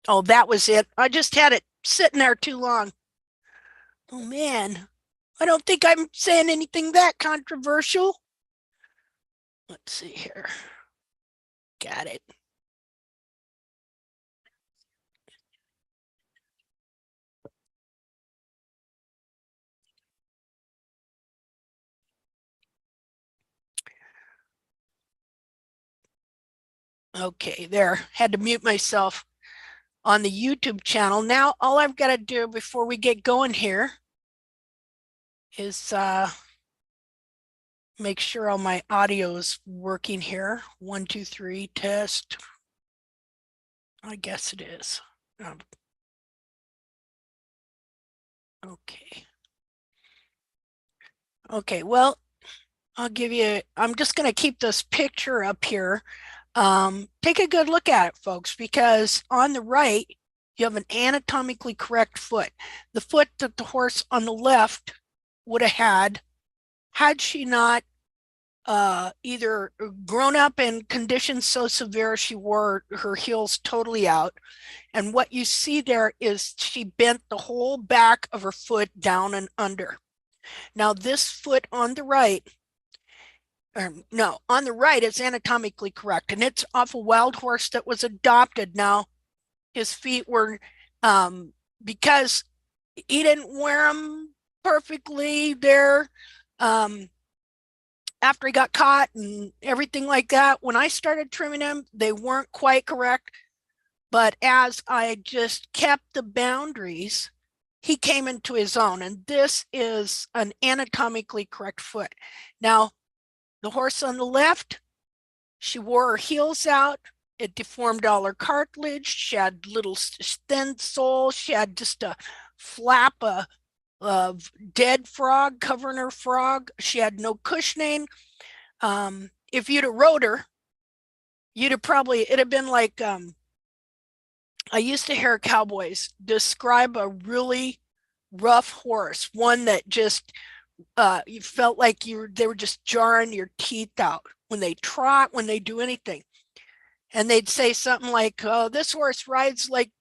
Oh, that was it. I just had it sitting there too long. Oh man, I don't think I'm saying anything that controversial. Let's see here. Got it. Okay, there. Had to mute myself on the YouTube channel. Now, all I've got to do before we get going here is make sure all my audio is working here. 1, 2, 3, test. I guess it is. Okay. Okay, well, I'm just going to keep this picture up here. Take a good look at it, folks, because on the right, you have an anatomically correct foot. The foot that the horse on the left would have had she not either grown up in conditions so severe she wore her heels totally out. And what you see there is she bent the whole back of her foot down and under. Now, this foot on the right, no, on the right is anatomically correct, and it's off a wild horse that was adopted. Now, his feet were, because he didn't wear them perfectly there, after he got caught and everything like that. When I started trimming him, they weren't quite correct. But as I just kept the boundaries, he came into his own. And this is an anatomically correct foot. Now, the horse on the left, she wore her heels out. It deformed all her cartilage. She had little thin soles. She had just a flap of dead frog covering her frog. She had no cushioning. If you'd have rode her, you'd have probably, it'd have been like, I used to hear cowboys describe a really rough horse, one that just, you felt like they were just jarring your teeth out when they trot, when they do anything. And they'd say something like, "Oh, this horse rides like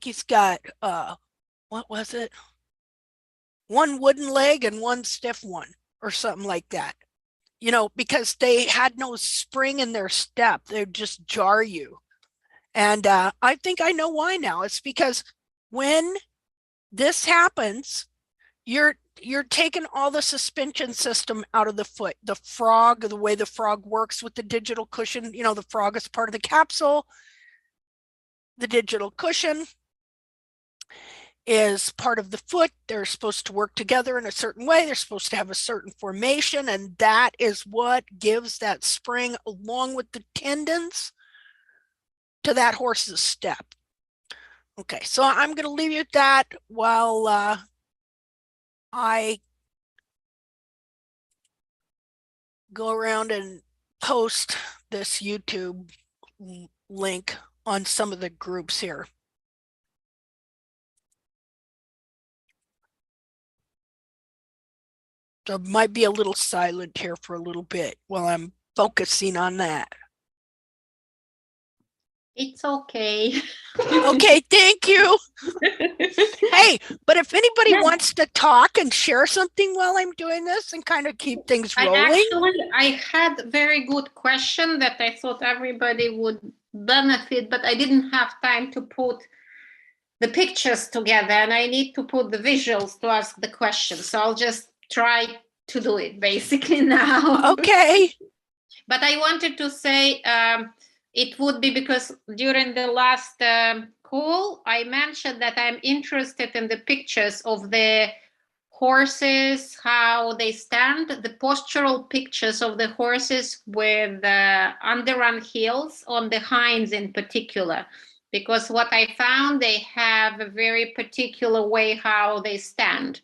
he's got what was it? One wooden leg and one stiff one," or something like that. You know, because they had no spring in their step. They'd just jar you. And I think I know why now. It's because when this happens, you're taking all the suspension system out of the foot. The frog, the way the frog works with the digital cushion, you know, the frog is part of the capsule. The digital cushion is part of the foot. They're supposed to work together in a certain way. They're supposed to have a certain formation, and that is what gives that spring along with the tendons to that horse's step. Okay, so I'm going to leave you at that while I go around and post this YouTube link on some of the groups here. So it might be a little silent here for a little bit while I'm focusing on that. It's okay. Okay, thank you. Hey, but if anybody wants to talk and share something while I'm doing this and kind of keep things rolling. I had a very good question that I thought everybody would benefit, but I didn't have time to put the pictures together, and I need to put the visuals to ask the question. So I'll just try to do it basically now. Okay. But I wanted to say it would be because during the last call, I mentioned that I'm interested in the pictures of the horses, how they stand, the postural pictures of the horses with underrun heels on the hinds in particular. Because what I found, they have a very particular way how they stand.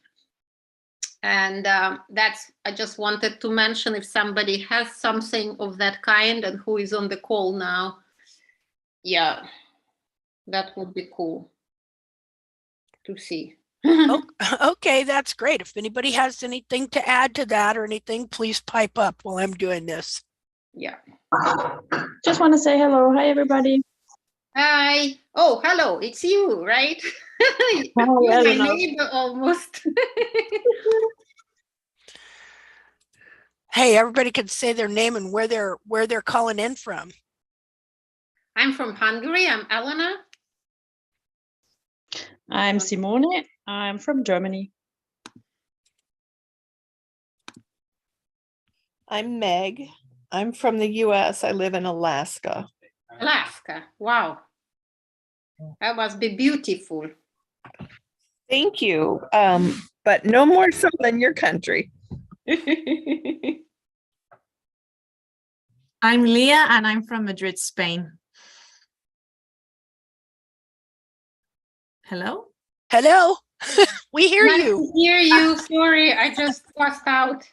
And that's, I just wanted to mention if somebody has something of that kind and who is on the call now. Yeah, that would be cool to see. Okay, that's great. If anybody has anything to add to that or anything, please pipe up while I'm doing this. Yeah. Just want to say hello. Hi, everybody. Hi. Oh, hello. It's you, right? You're my neighbor almost. Hey, everybody can say their name and where they're calling in from. I'm from Hungary. I'm Elena. I'm Simone. I'm from Germany. I'm Meg. I'm from the US. I live in Alaska. Alaska. Wow. That must be beautiful. Thank you. But no more so than your country. I'm Leah and I'm from Madrid, Spain. Hello? Hello, we hear Nice you. to hear you. Sorry, I just passed out.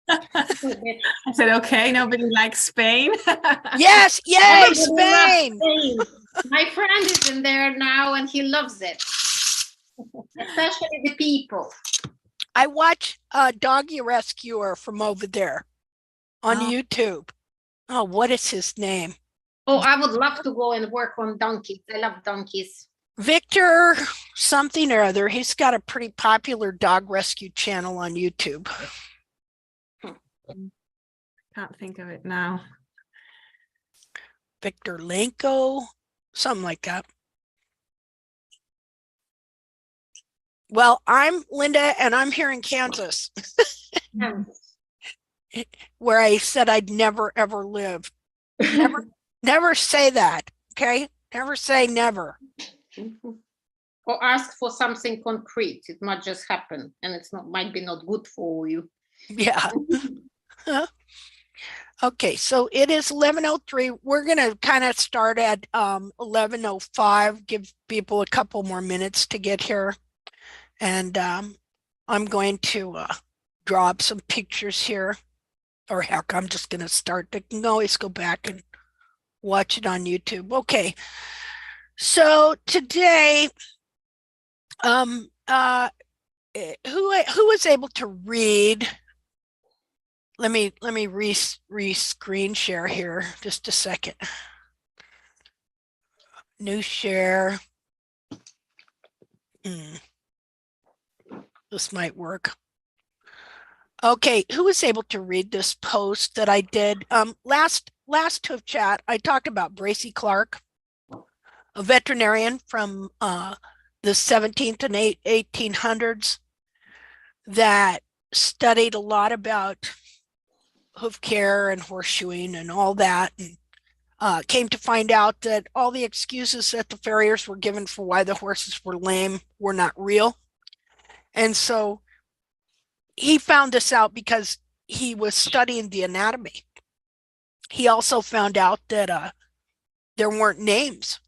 I said, okay, nobody likes Spain. Yes, yay, Everybody loves Spain. Spain. My friend is in there now and he loves it. Especially the people. I watch Doggy Rescuer from over there on Oh. YouTube. Oh, what is his name? Oh, I would love to go and work on donkeys. I love donkeys. Victor something or other. He's got a pretty popular dog rescue channel on YouTube. Can't think of it now. Victor Lenko, something like that. Well, I'm Linda and I'm here in Kansas where I said I'd never ever live. Never say that, okay? Never say never. Or ask for something concrete. It might just happen and it's not might be not good for you. Yeah. Okay, so it is 11:03. We're gonna kind of start at 11:05, give people a couple more minutes to get here. And I'm going to draw up some pictures here. Or heck, I'm just gonna start. They can always go back and watch it on YouTube. Okay. So today, who was able to read? Let me screen share here just a second. New share. This might work. Okay, who was able to read this post that I did? Last Hoof chat, I talked about Bracy Clark, a veterinarian from the 17th and 1800s that studied a lot about hoof care and horseshoeing and all that, and came to find out that all the excuses that the farriers were given for why the horses were lame were not real. And so he found this out because he was studying the anatomy. He also found out that there weren't names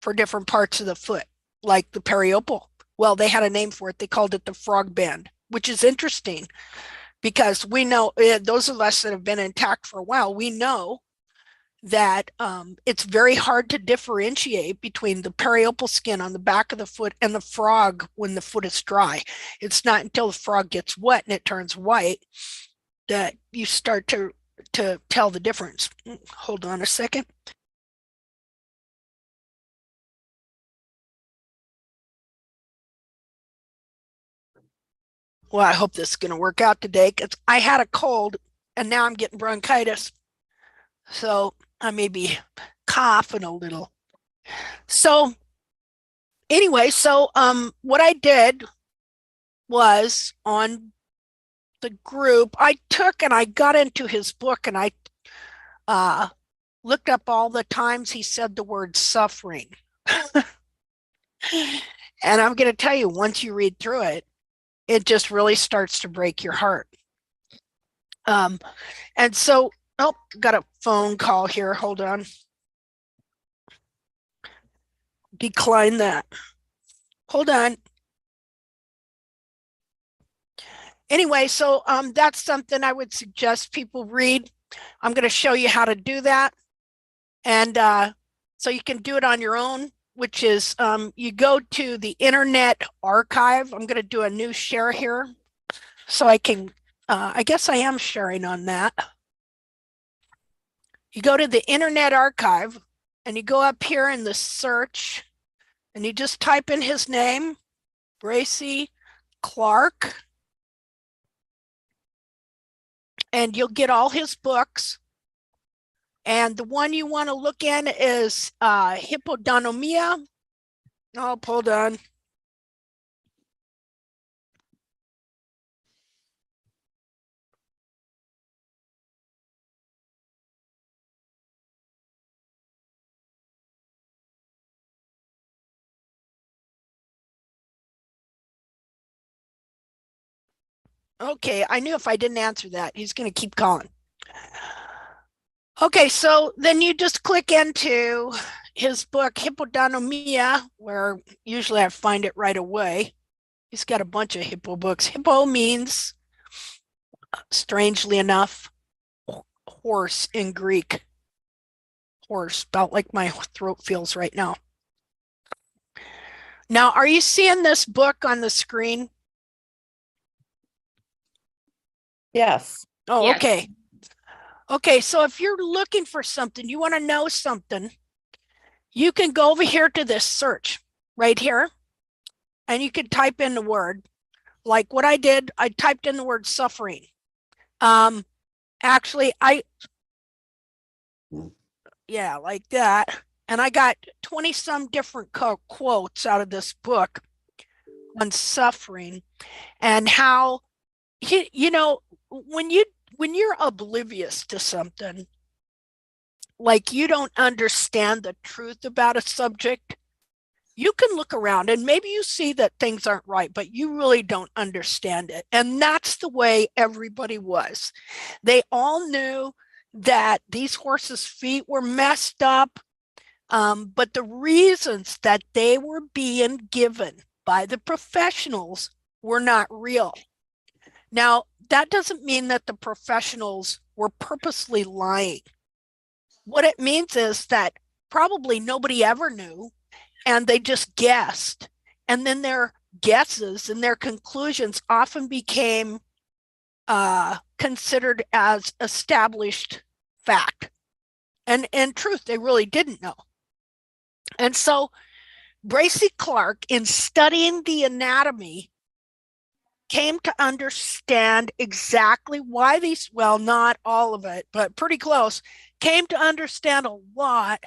for different parts of the foot, like the periopal. Well, they had a name for it. They called it the frog band, which is interesting because we know, those of us that have been intact for a while, we know that it's very hard to differentiate between the periopal skin on the back of the foot and the frog when the foot is dry. It's not until the frog gets wet and it turns white that you start to tell the difference. Hold on a second. Well, I hope this is going to work out today because I had a cold and now I'm getting bronchitis. So I may be coughing a little. So anyway, so what I did was on the group, I took and I got into his book and I looked up all the times he said the word suffering. And I'm going to tell you, once you read through it, it just really starts to break your heart. And so, oh, got a phone call here. Hold on. Decline that. Hold on. Anyway, so that's something I would suggest people read. I'm going to show you how to do that. And so you can do it on your own, which is you go to the Internet Archive. I'm going to do a new share here so I can, I guess I am sharing on that. You go to the Internet Archive and you go up here in the search and you just type in his name, Bracy Clark, and you'll get all his books. And the one you want to look in is Hippodonomia. Oh, hold on. Okay, I knew if I didn't answer that, he's going to keep calling. Okay, so then you just click into his book, Hippodonomia, where usually I find it right away. He's got a bunch of hippo books. Hippo means, strangely enough, horse in Greek. Horse, about like my throat feels right now. Now, are you seeing this book on the screen? Yes. Oh, Yes. okay. Okay, so if you're looking for something, you want to know something, you can go over here to this search right here, and you can type in the word. Like what I did, I typed in the word suffering. Actually, yeah, like that. And I got 20 some different quotes out of this book on suffering and how, you know, when you're oblivious to something, like you don't understand the truth about a subject, you can look around and maybe you see that things aren't right, but you really don't understand it. And that's the way everybody was. They all knew that these horses' feet were messed up, but the reasons that they were being given by the professionals were not real. Now, that doesn't mean that the professionals were purposely lying. What it means is that probably nobody ever knew, and they just guessed. And then their guesses and their conclusions often became considered as established fact. And in truth, they really didn't know. And so Bracy Clark, in studying the anatomy, came to understand exactly why these, well, not all of it, but pretty close, came to understand a lot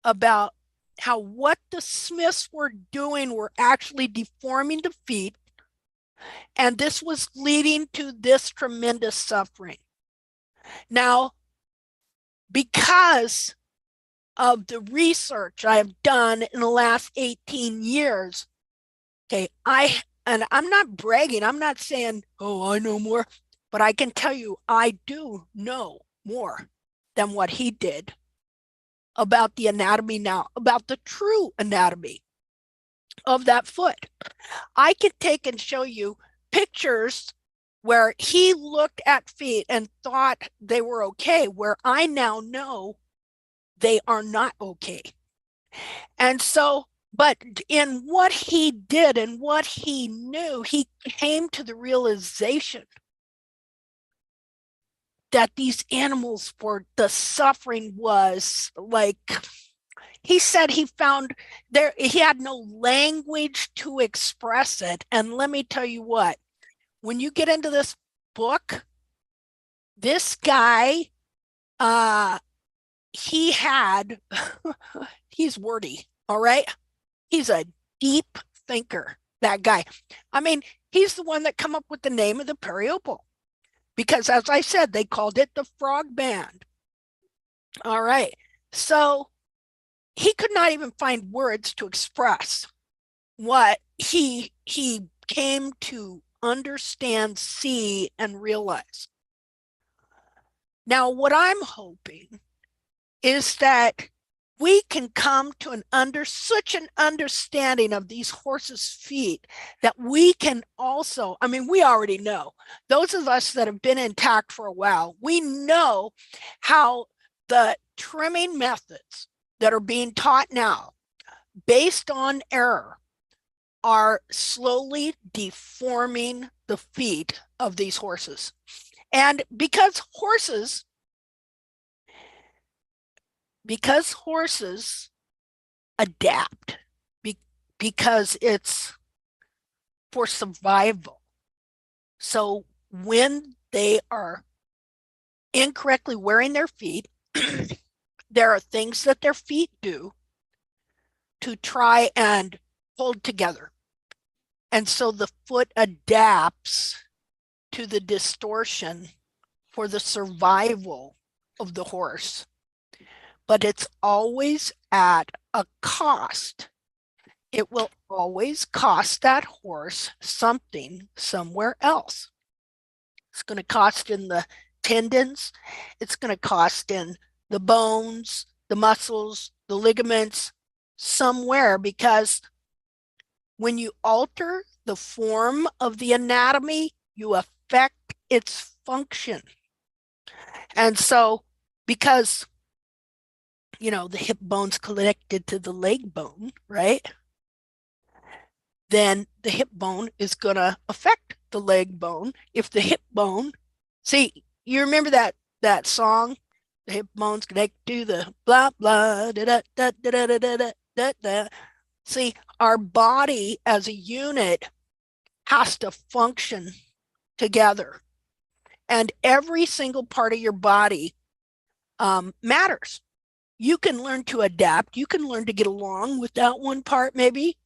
about how what the Smiths were doing were actually deforming the feet, and this was leading to this tremendous suffering. Now, because of the research I have done in the last 18 years, okay, I'm not bragging, I'm not saying, oh, I know more, but I can tell you I do know more than what he did about the anatomy now, about the true anatomy of that foot. I could take and show you pictures where he looked at feet and thought they were okay, where I now know they are not okay. And so, but in what he did and what he knew, he came to the realization that these animals, for the suffering was like, he said he found there, he had no language to express it. And let me tell you what, when you get into this book, this guy, he had, he's wordy, all right? He's a deep thinker, that guy. I mean, he's the one that come up with the name of the periopal, because as I said, they called it the frog band. All right. So he could not even find words to express what he came to understand, see, and realize. Now, what I'm hoping is that we can come to such an understanding of these horses' feet that we can also, I mean, we already know, those of us that have been intact for a while, we know how the trimming methods that are being taught now, based on error, are slowly deforming the feet of these horses. And because horses, because horses adapt, because it's for survival. So when they are incorrectly wearing their feet, there are things that their feet do to try and hold together. And so the foot adapts to the distortion for the survival of the horse. But it's always at a cost. It will always cost that horse something somewhere else. It's going to cost in the tendons. It's going to cost in the bones, the muscles, the ligaments, somewhere, because when you alter the form of the anatomy, you affect its function. And so, because, you know, the hip bone's connected to the leg bone, right? Then the hip bone is going to affect the leg bone. If the hip bone, see, you remember that song, the hip bone's connected to the blah, blah, da, da, da, da, da, da, da, da, da. See, our body as a unit has to function together. And every single part of your body matters. You can learn to adapt. You can learn to get along with that one part, maybe,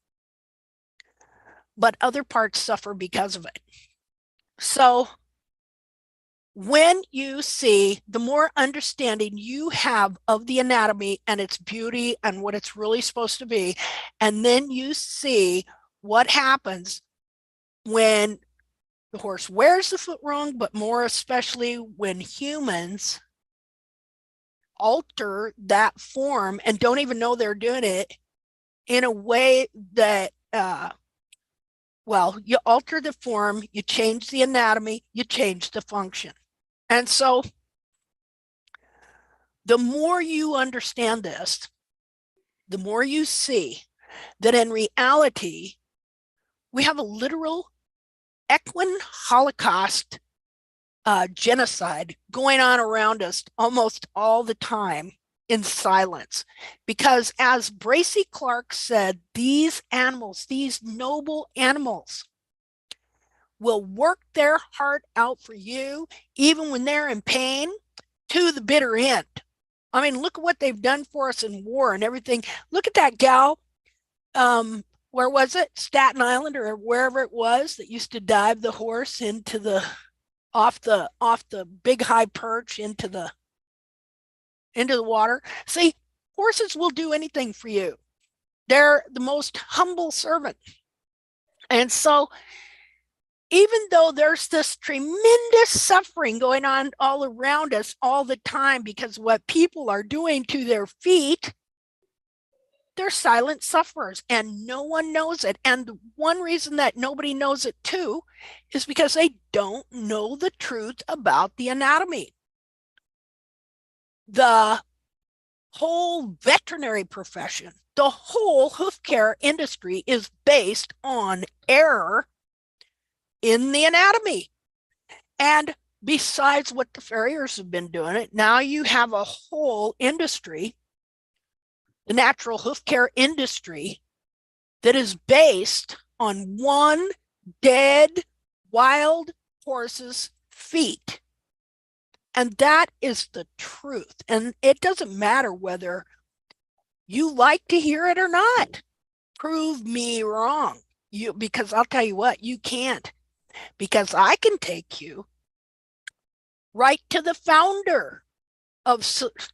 but other parts suffer because of it. So when you see, the more understanding you have of the anatomy and its beauty and what it's really supposed to be, and then you see what happens when the horse wears the foot wrong, but more especially when humans alter that form and don't even know they're doing it in a way that, well, you alter the form, you change the anatomy, you change the function. And so the more you understand this, the more you see that in reality, we have a literal equine holocaust genocide going on around us almost all the time in silence. Because as Bracy Clark said, these animals, these noble animals, will work their heart out for you, even when they're in pain, to the bitter end. I mean, look at what they've done for us in war and everything. Look at that gal, where was it? Staten Island or wherever it was, that used to dive the horse into the, off the big high perch into the water. See, horses will do anything for you. They're the most humble servant. And so even though there's this tremendous suffering going on all around us all the time because of what people are doing to their feet, they're silent sufferers and no one knows it. And the one reason that nobody knows it too is because they don't know the truth about the anatomy. The whole veterinary profession, the whole hoof care industry is based on error in the anatomy. And besides what the farriers have been doing it, now you have a whole industry, the natural hoof care industry, that is based on one dead wild horse's feet. And that is the truth. And it doesn't matter whether you like to hear it or not. Prove me wrong. Because I'll tell you what, you can't. Because I can take you right to the founder of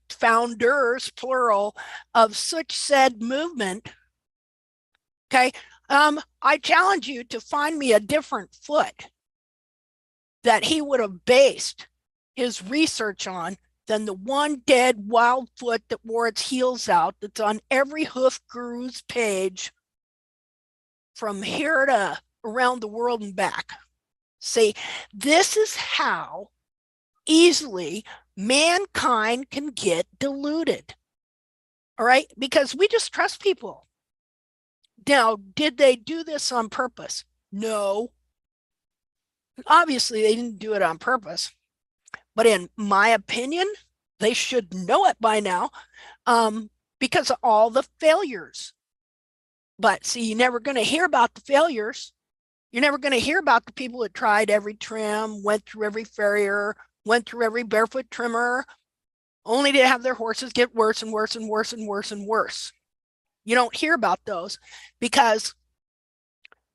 founders, plural, of such said movement. Okay. I challenge you to find me a different foot that he would have based his research on than the one dead wild foot that wore its heels out, that's on every hoof guru's page from here to around the world and back. See, this is how easily mankind can get deluded. All right, because we just trust people. Now, did they do this on purpose? No. Obviously, they didn't do it on purpose. But in my opinion, they should know it by now, because of all the failures. But see, you're never going to hear about the failures. You're never going to hear about the people that tried every trim, went through every farrier, went through every barefoot trimmer, only to have their horses get worse and worse and worse and worse and worse. You don't hear about those because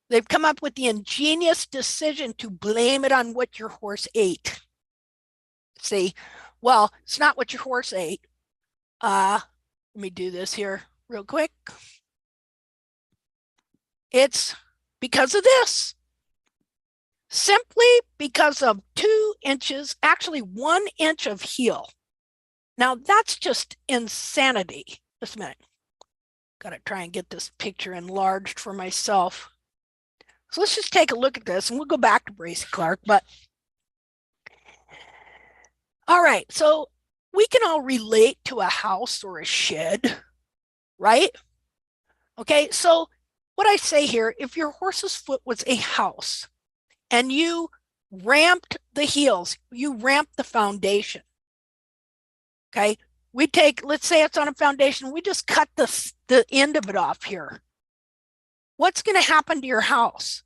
they've come up with the ingenious decision to blame it on what your horse ate. See, well, it's not what your horse ate. Let me do this here real quick. It's because of this. Simply because of 2 inches, actually 1 inch of heel. Now that's just insanity. Just a minute. Got to try and get this picture enlarged for myself. So let's just take a look at this and we'll go back to Bracy Clark. But all right, so we can all relate to a house or a shed, right? Okay, so what I say here, if your horse's foot was a house and you ramped the heels, you ramped the foundation. Okay, we take, let's say it's on a foundation, we just cut the end of it off here. What's going to happen to your house?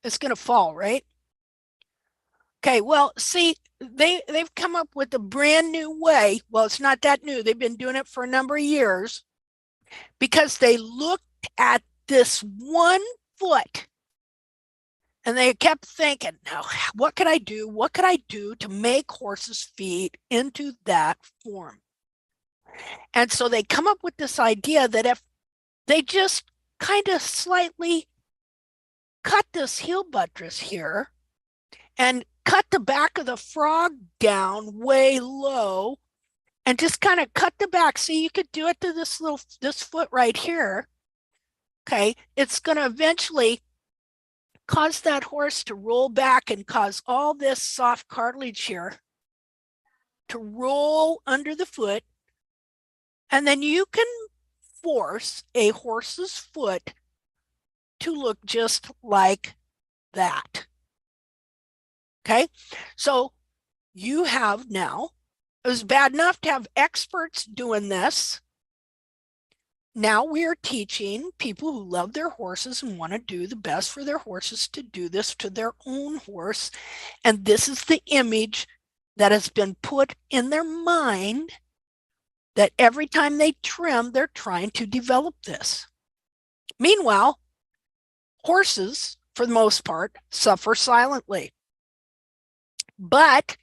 It's going to fall, right? Okay, well, see, they've come up with a brand new way. Well, it's not that new. They've been doing it for a number of years because they looked at this 1 foot and they kept thinking, now, what could I do? What could I do to make horses' feet into that form? And so they come up with this idea that if they just kind of slightly cut this heel buttress here and cut the back of the frog down way low and just kind of cut the back. See, you could do it to this foot right here. Okay, it's going to eventually cause that horse to roll back and cause all this soft cartilage here to roll under the foot. And then you can force a horse's foot to look just like that. Okay, so you have now, it was bad enough to have experts doing this. Now we are teaching people who love their horses and want to do the best for their horses to do this to their own horse. And this is the image that has been put in their mind that every time they trim, they're trying to develop this. Meanwhile, horses, for the most part, suffer silently. But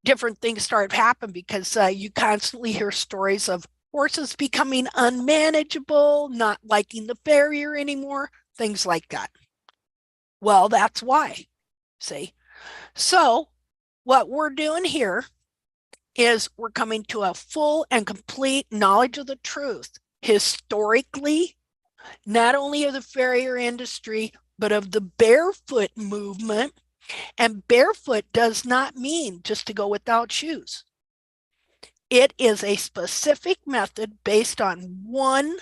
different things start happening because you constantly hear stories of horses becoming unmanageable, not liking the farrier anymore, things like that. Well, that's why, see? So what we're doing here is we're coming to a full and complete knowledge of the truth, historically, not only of the farrier industry, but of the barefoot movement. And barefoot does not mean just to go without shoes. It is a specific method based on one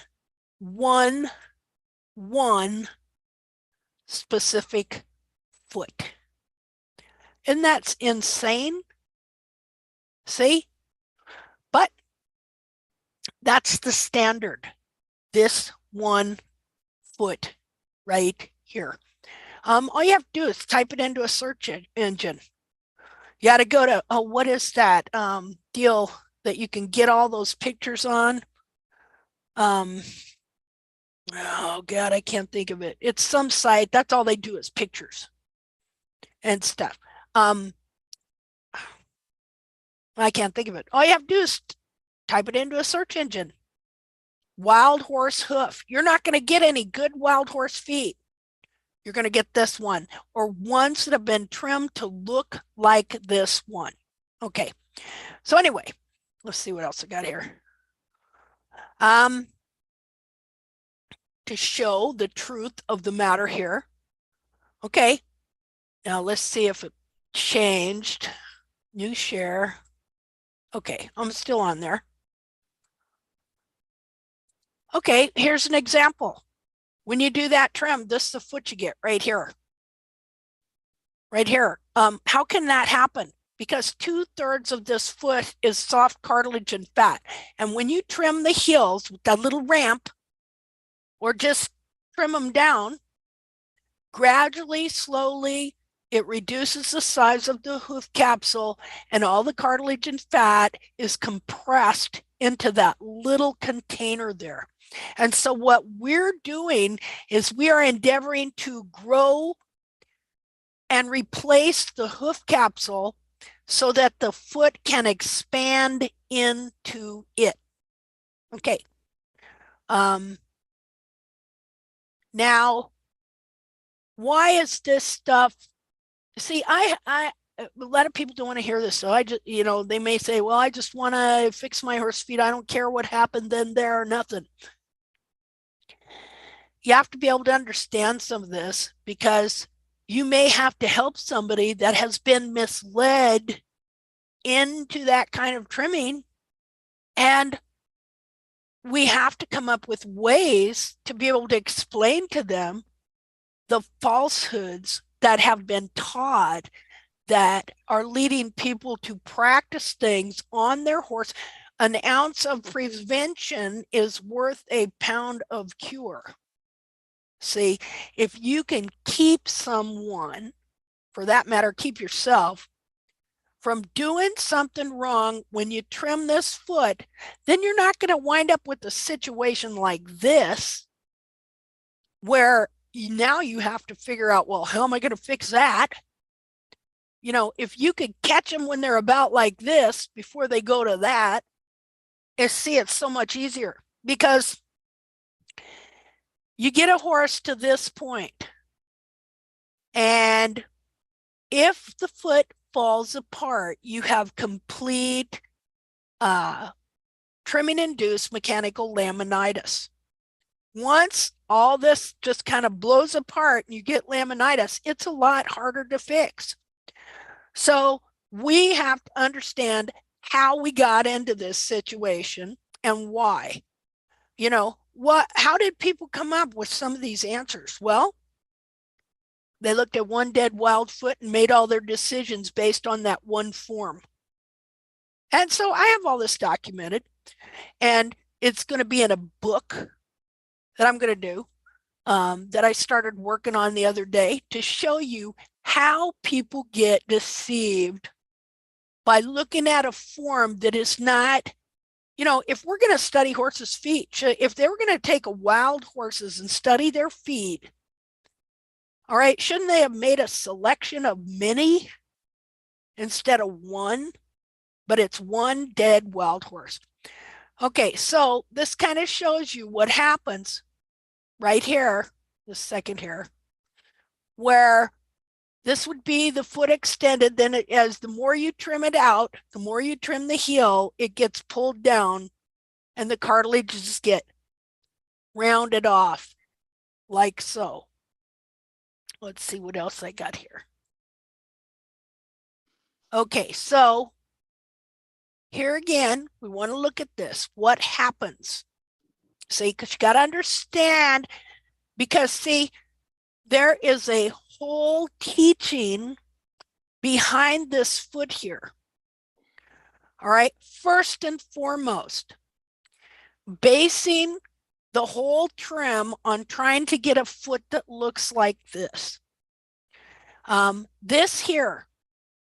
specific foot. And that's insane. See? But that's the standard. This 1 foot right here. All you have to do is type it into a search engine. You got to go to, oh, what is that deal that you can get all those pictures on? Oh God, I can't think of it. It's some site. That's all they do is pictures and stuff. I can't think of it. All you have to do is type it into a search engine. Wild horse hoof. You're not going to get any good wild horse feet. You're going to get this one or ones that have been trimmed to look like this one. Okay. So anyway, let's see what else I got here. To show the truth of the matter here. Okay. Now let's see if it changed. New share. Okay. I'm still on there. Okay. Here's an example. When you do that trim, this is the foot you get right here. Right here. How can that happen? because 2/3 of this foot is soft cartilage and fat. And when you trim the heels with that little ramp, or just trim them down, gradually, slowly, it reduces the size of the hoof capsule, and all the cartilage and fat is compressed into that little container there. And so what we're doing is we are endeavoring to grow and replace the hoof capsule so that the foot can expand into it. Okay. Now, why is this stuff? See, a lot of people don't want to hear this. So I just, they may say, well, I just want to fix my horse feet. I don't care what happened then, there, or nothing. You have to be able to understand some of this, because you may have to help somebody that has been misled into that kind of trimming. And we have to come up with ways to be able to explain to them the falsehoods that have been taught that are leading people to practice things on their horse. An ounce of prevention is worth a pound of cure. See, if you can keep someone, for that matter, keep yourself from doing something wrong when you trim this foot, then you're not going to wind up with a situation like this, where now you have to figure out, well, how am I going to fix that? If you could catch them when they're about like this before they go to that, it's so much easier, because you get a horse to this point, and if the foot falls apart, you have complete trimming-induced mechanical laminitis. Once all this just kind of blows apart and you get laminitis, it's a lot harder to fix. So we have to understand how we got into this situation and why. How did people come up with some of these answers? Well, they looked at one dead wild foot and made all their decisions based on that one form. And so I have all this documented, and it's going to be in a book that I'm going to do, that I started working on the other day, to show you how people get deceived by looking at a form that is not, if we're going to study horses' feet, if they were going to take a wild horses and study their feet, all right, shouldn't they have made a selection of many instead of one? But it's one dead wild horse. Okay, so this kind of shows you what happens right here, the second here, where this would be the foot extended. Then as the more you trim it out, the more you trim the heel, it gets pulled down and the cartilages get rounded off like so. Let's see what else I got here. Okay, so here again, we want to look at this. What happens? See, because you got to understand, because see, there is a whole teaching behind this foot here. All right, first and foremost, basing the whole trim on trying to get a foot that looks like this. This here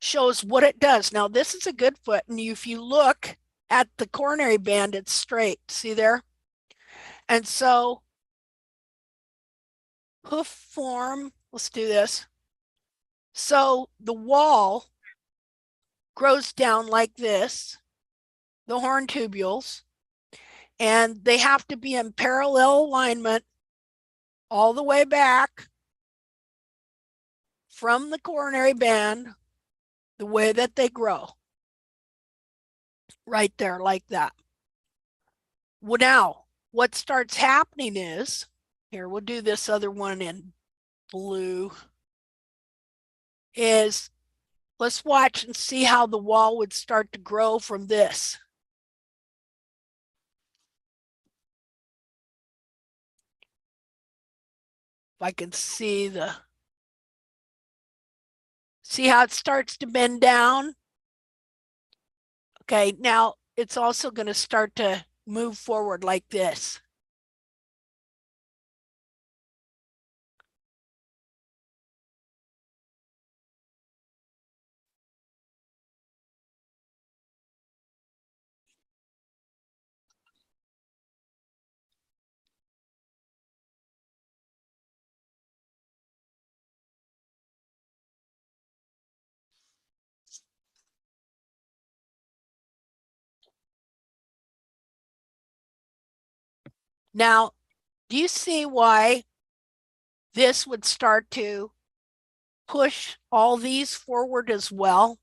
shows what it does. Now, this is a good foot, and if you look at the coronary band, it's straight. See there? And so hoof form, let's do this. So the wall grows down like this, the horn tubules, and they have to be in parallel alignment all the way back from the coronary band, the way that they grow. Right there, like that. Well, now, what starts happening is, here, we'll do this other one in blue, is let's watch and see how the wall would start to grow from this. If I can see how it starts to bend down. Okay, now it's also going to start to move forward like this. Now, do you see why this would start to push all these forward as well?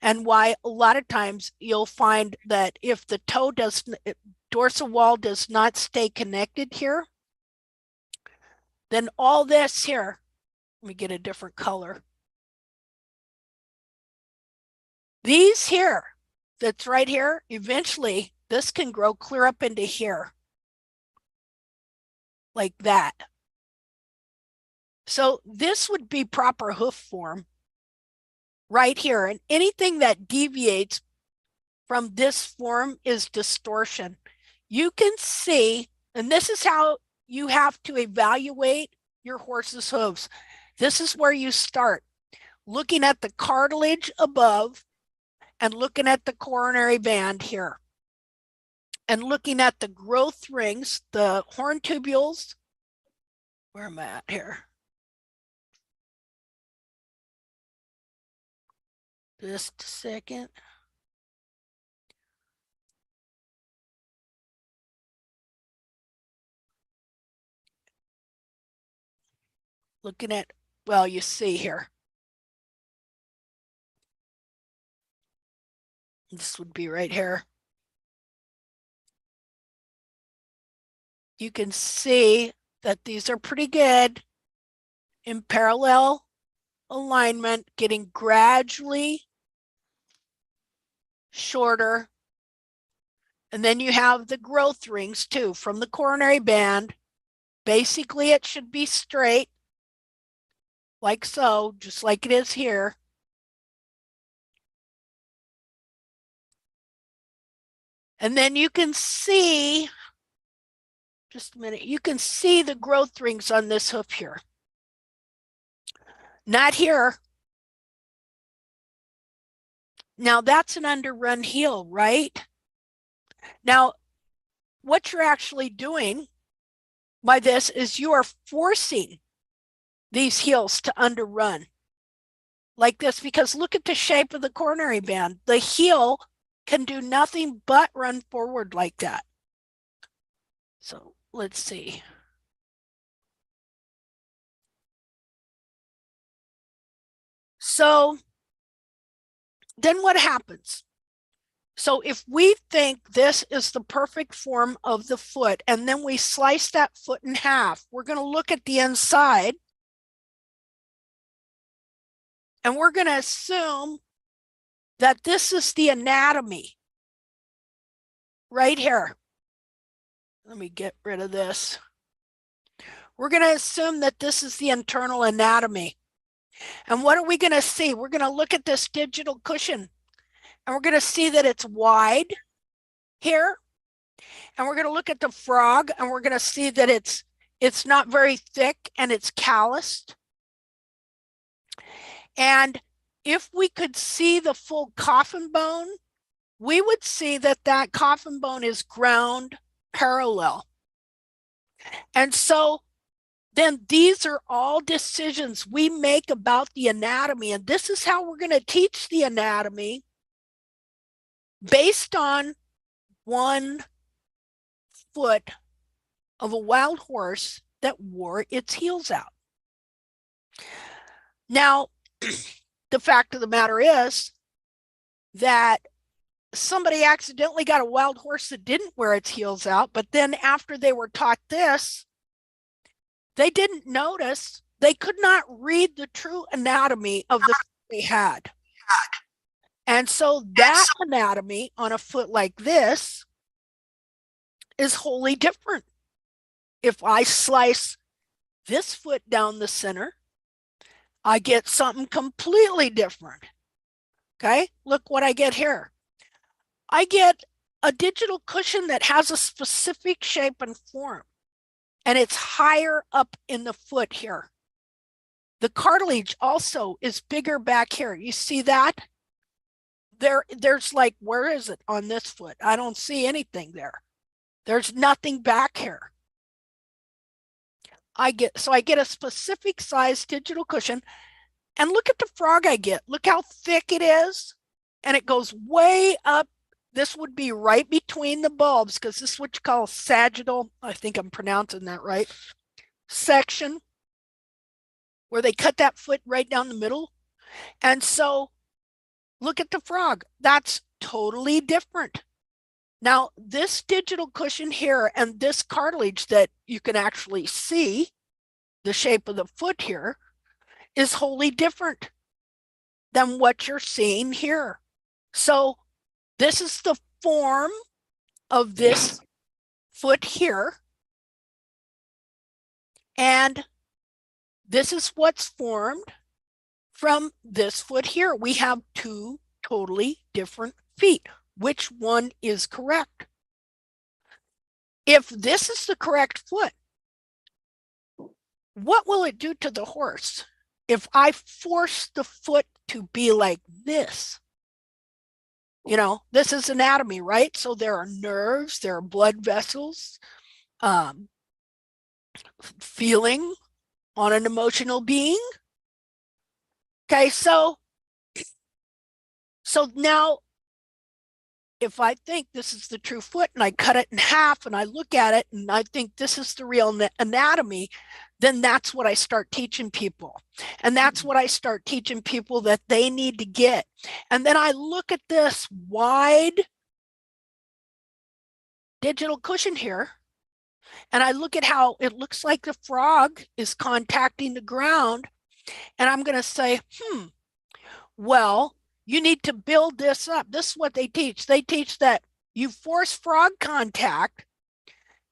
And why a lot of times you'll find that if the toe dorsal wall does not stay connected here, then all this here, let me get a different color. These here, that's right here, eventually this can grow clear up into here. Like that. So this would be proper hoof form right here. And anything that deviates from this form is distortion. You can see, and this is how you have to evaluate your horse's hooves. This is where you start, looking at the cartilage above and looking at the coronary band here. And looking at the growth rings, the horn tubules. Where am I at here? Just a second. Looking at, well, you see here. This would be right here. You can see that these are pretty good in parallel alignment, getting gradually shorter. And then you have the growth rings too from the coronary band. Basically, it should be straight, like so, just like it is here. And then you can see, just a minute, you can see the growth rings on this hoof here. Not here. Now that's an underrun heel, right? Now, what you're actually doing by this is you are forcing these heels to underrun like this, because look at the shape of the coronary band. The heel can do nothing but run forward like that. So let's see. So then what happens? So if we think this is the perfect form of the foot, and then we slice that foot in half, we're going to look at the inside. And we're going to assume that this is the anatomy right here. Let me get rid of this. We're going to assume that this is the internal anatomy. And what are we going to see? We're going to look at this digital cushion, and we're going to see that it's wide here. And we're going to look at the frog, and we're going to see that it's not very thick and it's calloused. And if we could see the full coffin bone, we would see that that coffin bone is ground parallel. And so then these are all decisions we make about the anatomy. And this is how we're going to teach the anatomy based on one foot of a wild horse that wore its heels out. Now, the fact of the matter is that somebody accidentally got a wild horse that didn't wear its heels out, but then after they were taught this, they didn't notice, they could not read the true anatomy of the foot they had. And so that anatomy on a foot like this is wholly different. If I slice this foot down the center, I get something completely different. Okay, look what I get here. I get a digital cushion that has a specific shape and form, and it's higher up in the foot here. The cartilage also is bigger back here. You see that? There's like, where is it on this foot? I don't see anything there. There's nothing back here. I get a specific size digital cushion, and look at the frog I get. Look how thick it is, and it goes way up. This would be right between the bulbs, because this is what you call sagittal. I think I'm pronouncing that right. Section, where they cut that foot right down the middle. And so look at the frog. That's totally different. Now, this digital cushion here and this cartilage that you can actually see, the shape of the foot here, is wholly different than what you're seeing here. So this is the form of this foot here. And this is what's formed from this foot here. We have two totally different feet. Which one is correct? If this is the correct foot, what will it do to the horse if I force the foot to be like this? You know, this is anatomy, right? So there are nerves, there are blood vessels, feeling on an emotional being. Okay, so now if I think this is the true foot and I cut it in half and I look at it and I think this is the real anatomy, then that's what I start teaching people. And that's what I start teaching people that they need to get. And then I look at this wide digital cushion here, and I look at how it looks like the frog is contacting the ground. And I'm going to say, well, you need to build this up. This is what they teach. They teach that you force frog contact,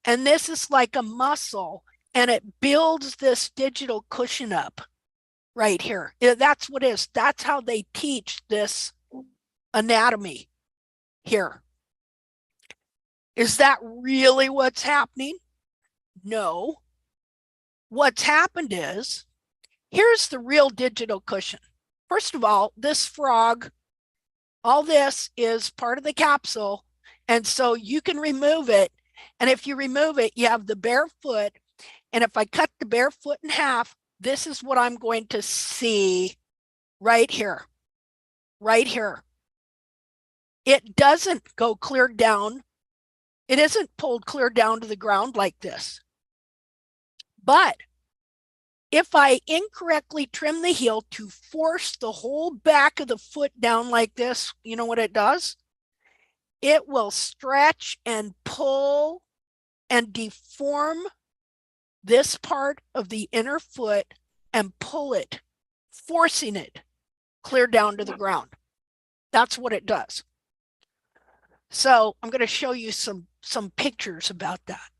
and this is like a muscle, and it builds this digital cushion up right here. That's what it is. That's how they teach this anatomy here. Is that really what's happening? No. What's happened is, here's the real digital cushion. First of all, this frog, all this is part of the capsule. And so you can remove it. And if you remove it, you have the bare foot. And if I cut the bare foot in half, this is what I'm going to see right here. Right here. It doesn't go clear down. It isn't pulled clear down to the ground like this. But if I incorrectly trim the heel to force the whole back of the foot down like this, you know what it does? It will stretch and pull and deform this part of the inner foot and pull it, forcing it clear down to the ground. That's what it does. So I'm going to show you some pictures about that.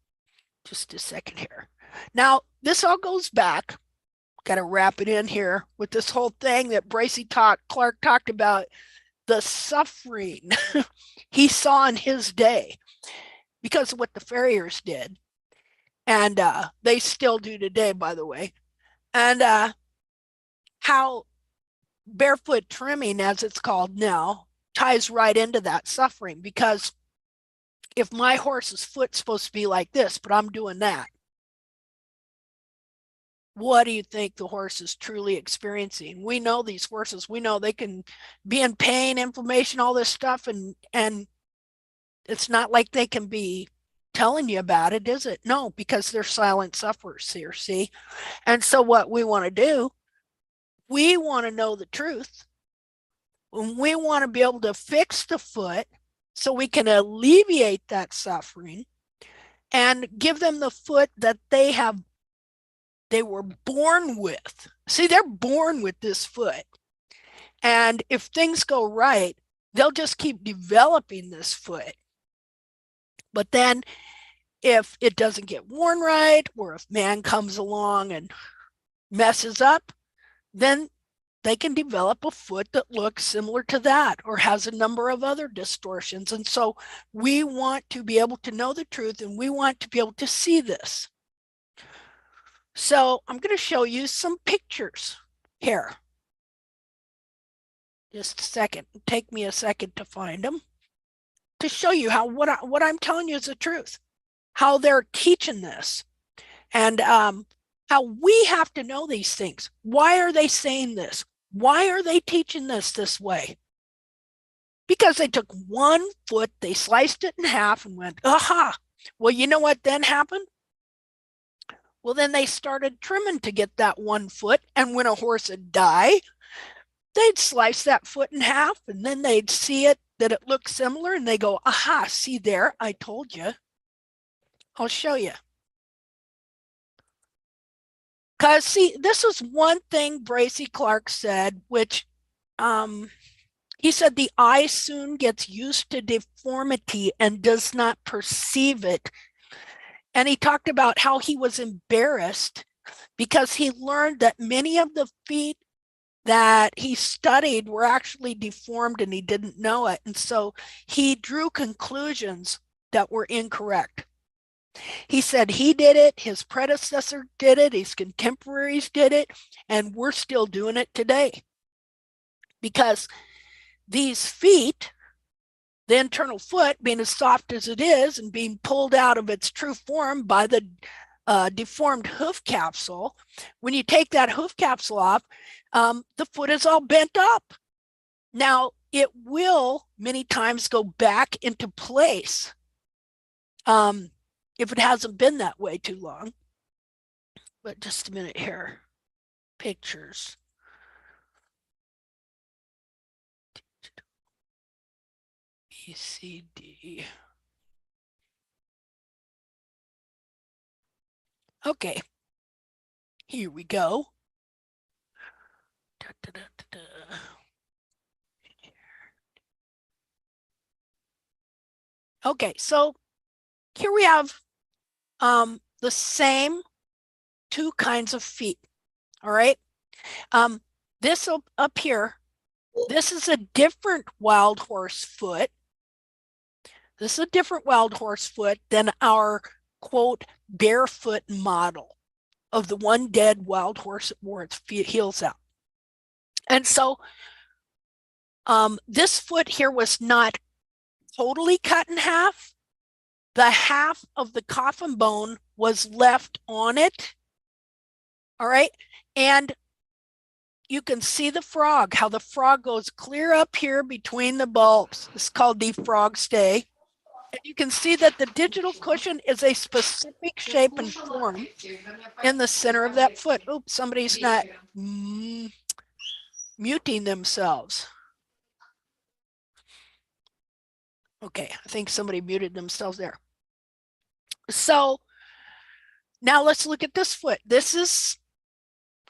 Just a second here. Now, this all goes back. Got to wrap it in here with this whole thing that Clark talked about, the suffering he saw in his day because of what the farriers did. And they still do today, by the way. And how barefoot trimming, as it's called now, ties right into that suffering. Because if my horse's foot's supposed to be like this, but I'm doing that, what do you think the horse is truly experiencing? We know these horses, we know they can be in pain, inflammation, all this stuff, and it's not like they can be telling you about it, is it? No, because they're silent sufferers here, see? And so what we want to do, we want to know the truth. And we want to be able to fix the foot so we can alleviate that suffering and give them the foot that they were born with. See, they're born with this foot. And if things go right, they'll just keep developing this foot. But then if it doesn't get worn right, or if man comes along and messes up, then they can develop a foot that looks similar to that or has a number of other distortions. And so we want to be able to know the truth, and we want to be able to see this. So I'm going to show you some pictures here. Just a second. Take me a second to find them, to show you how what I'm telling you is the truth, how they're teaching this, and how we have to know these things. Why are they saying this? Why are they teaching this way? Because they took one foot, they sliced it in half and went, aha. Well, you know what then happened? Well, then they started trimming to get that one foot. And when a horse would die, they'd slice that foot in half, and then they'd see it, that it looked similar, and they go, aha, see there, I told you. I'll show you. Because see, this is one thing Bracy Clark said, which he said the eye soon gets used to deformity and does not perceive it. And he talked about how he was embarrassed because he learned that many of the feet that he studied were actually deformed and he didn't know it. And so he drew conclusions that were incorrect. He said he did it, his predecessor did it, his contemporaries did it, and we're still doing it today. Because these feet, the internal foot being as soft as it is and being pulled out of its true form by the deformed hoof capsule, when you take that hoof capsule off, the foot is all bent up. Now, it will many times go back into place if it hasn't been that way too long. But just a minute here. Pictures. BCD. Okay. Here we go. Da, da, da, da, da. Okay, so here we have the same two kinds of feet. All right. This up here, this is a different wild horse foot. This is a different wild horse foot than our quote barefoot model of the one dead wild horse that wore its heels out. And so this foot here was not totally cut in half. The half of the coffin bone was left on it. All right. And you can see the frog, how the frog goes clear up here between the bulbs. It's called the frog stay. And you can see that the digital cushion is a specific shape and form in the center of that foot. Oops, somebody's not muting themselves. Okay, I think somebody muted themselves there. So now let's look at this foot. This is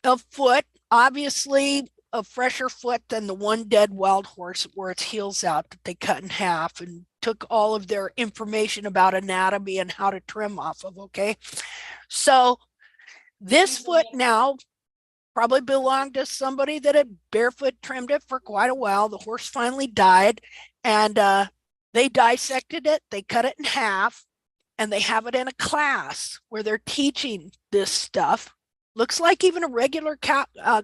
a foot, obviously a fresher foot than the one dead wild horse where its heels out that they cut in half and took all of their information about anatomy and how to trim off of, okay? So this foot now probably belonged to somebody that had barefoot trimmed it for quite a while. The horse finally died, and they dissected it, they cut it in half, and they have it in a class where they're teaching this stuff. Looks like even a regular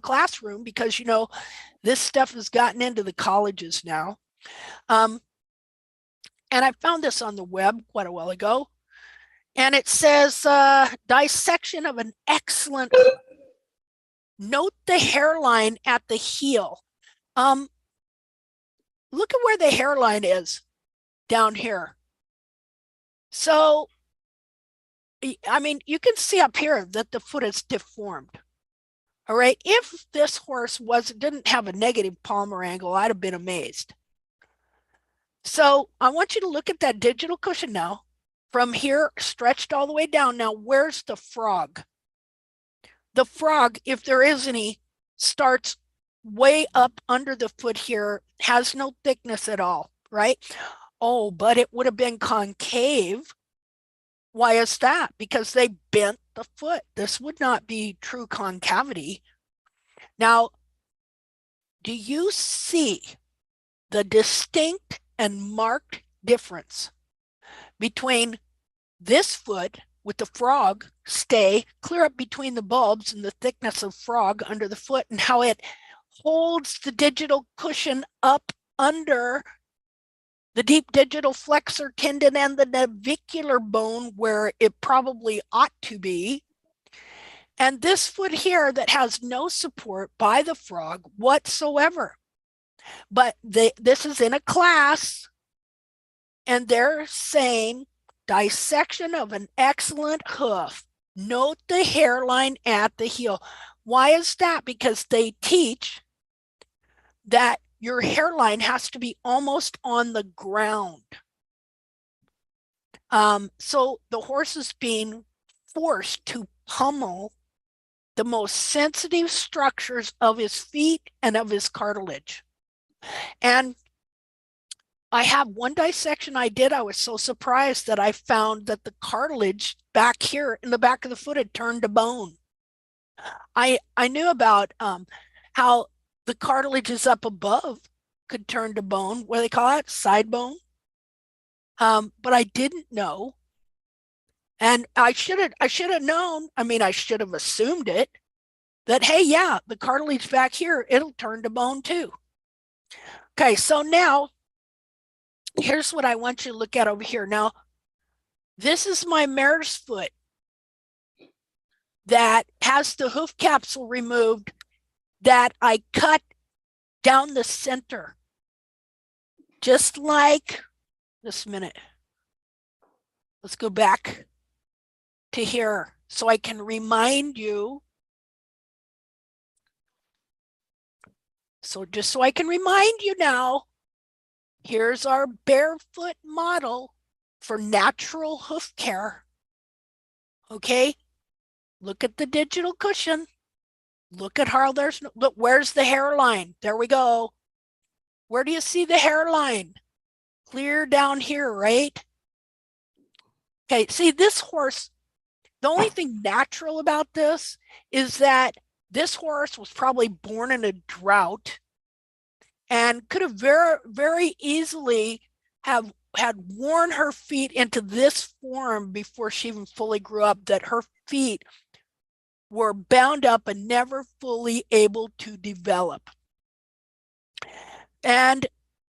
classroom, because, you know, this stuff has gotten into the colleges now. And I found this on the web quite a while ago. And it says, dissection of an excellent, note the hairline at the heel. Look at where the hairline is down here. So, I mean, you can see up here that the foot is deformed. All right. If this horse didn't have a negative palmar angle, I'd have been amazed. So I want you to look at that digital cushion now, from here stretched all the way down. Now, where's the frog? The frog, if there is any, starts way up under the foot here, has no thickness at all, right? Oh, but it would have been concave. Why is that? Because they bent the foot. This would not be true concavity. Now, Do you see the distinct and marked difference between this foot with the frog stay clear up between the bulbs and the thickness of frog under the foot, and how it holds the digital cushion up under the deep digital flexor tendon and the navicular bone where it probably ought to be? And this foot here that has no support by the frog whatsoever. But this is in a class, and they're saying dissection of an excellent hoof. Note the hairline at the heel. Why is that? Because they teach that your hairline has to be almost on the ground. So the horse is being forced to pummel the most sensitive structures of his feet and of his cartilage. And I have one dissection I did. I was so surprised that I found that the cartilage back here in the back of the foot had turned to bone. I knew about how the cartilage is up above could turn to bone. What do they call it? Side bone. But I didn't know. And I should have known. I mean, I should have assumed it, that, hey, yeah, the cartilage back here, it'll turn to bone too. Okay, so now here's what I want you to look at over here. Now, this is my mare's foot that has the hoof capsule removed that I cut down the center. Just like, this minute. Let's go back to here so I can remind you. So just so I can remind you now, here's our barefoot model for natural hoof care. Okay, look at the digital cushion. Look at how there's, look, where's the hairline? There we go. Where do you see the hairline? Clear down here, right? Okay, see this horse, the only thing natural about this is that this horse was probably born in a drought and could have very easily have had worn her feet into this form before she even fully grew up, that her feet were bound up and never fully able to develop. And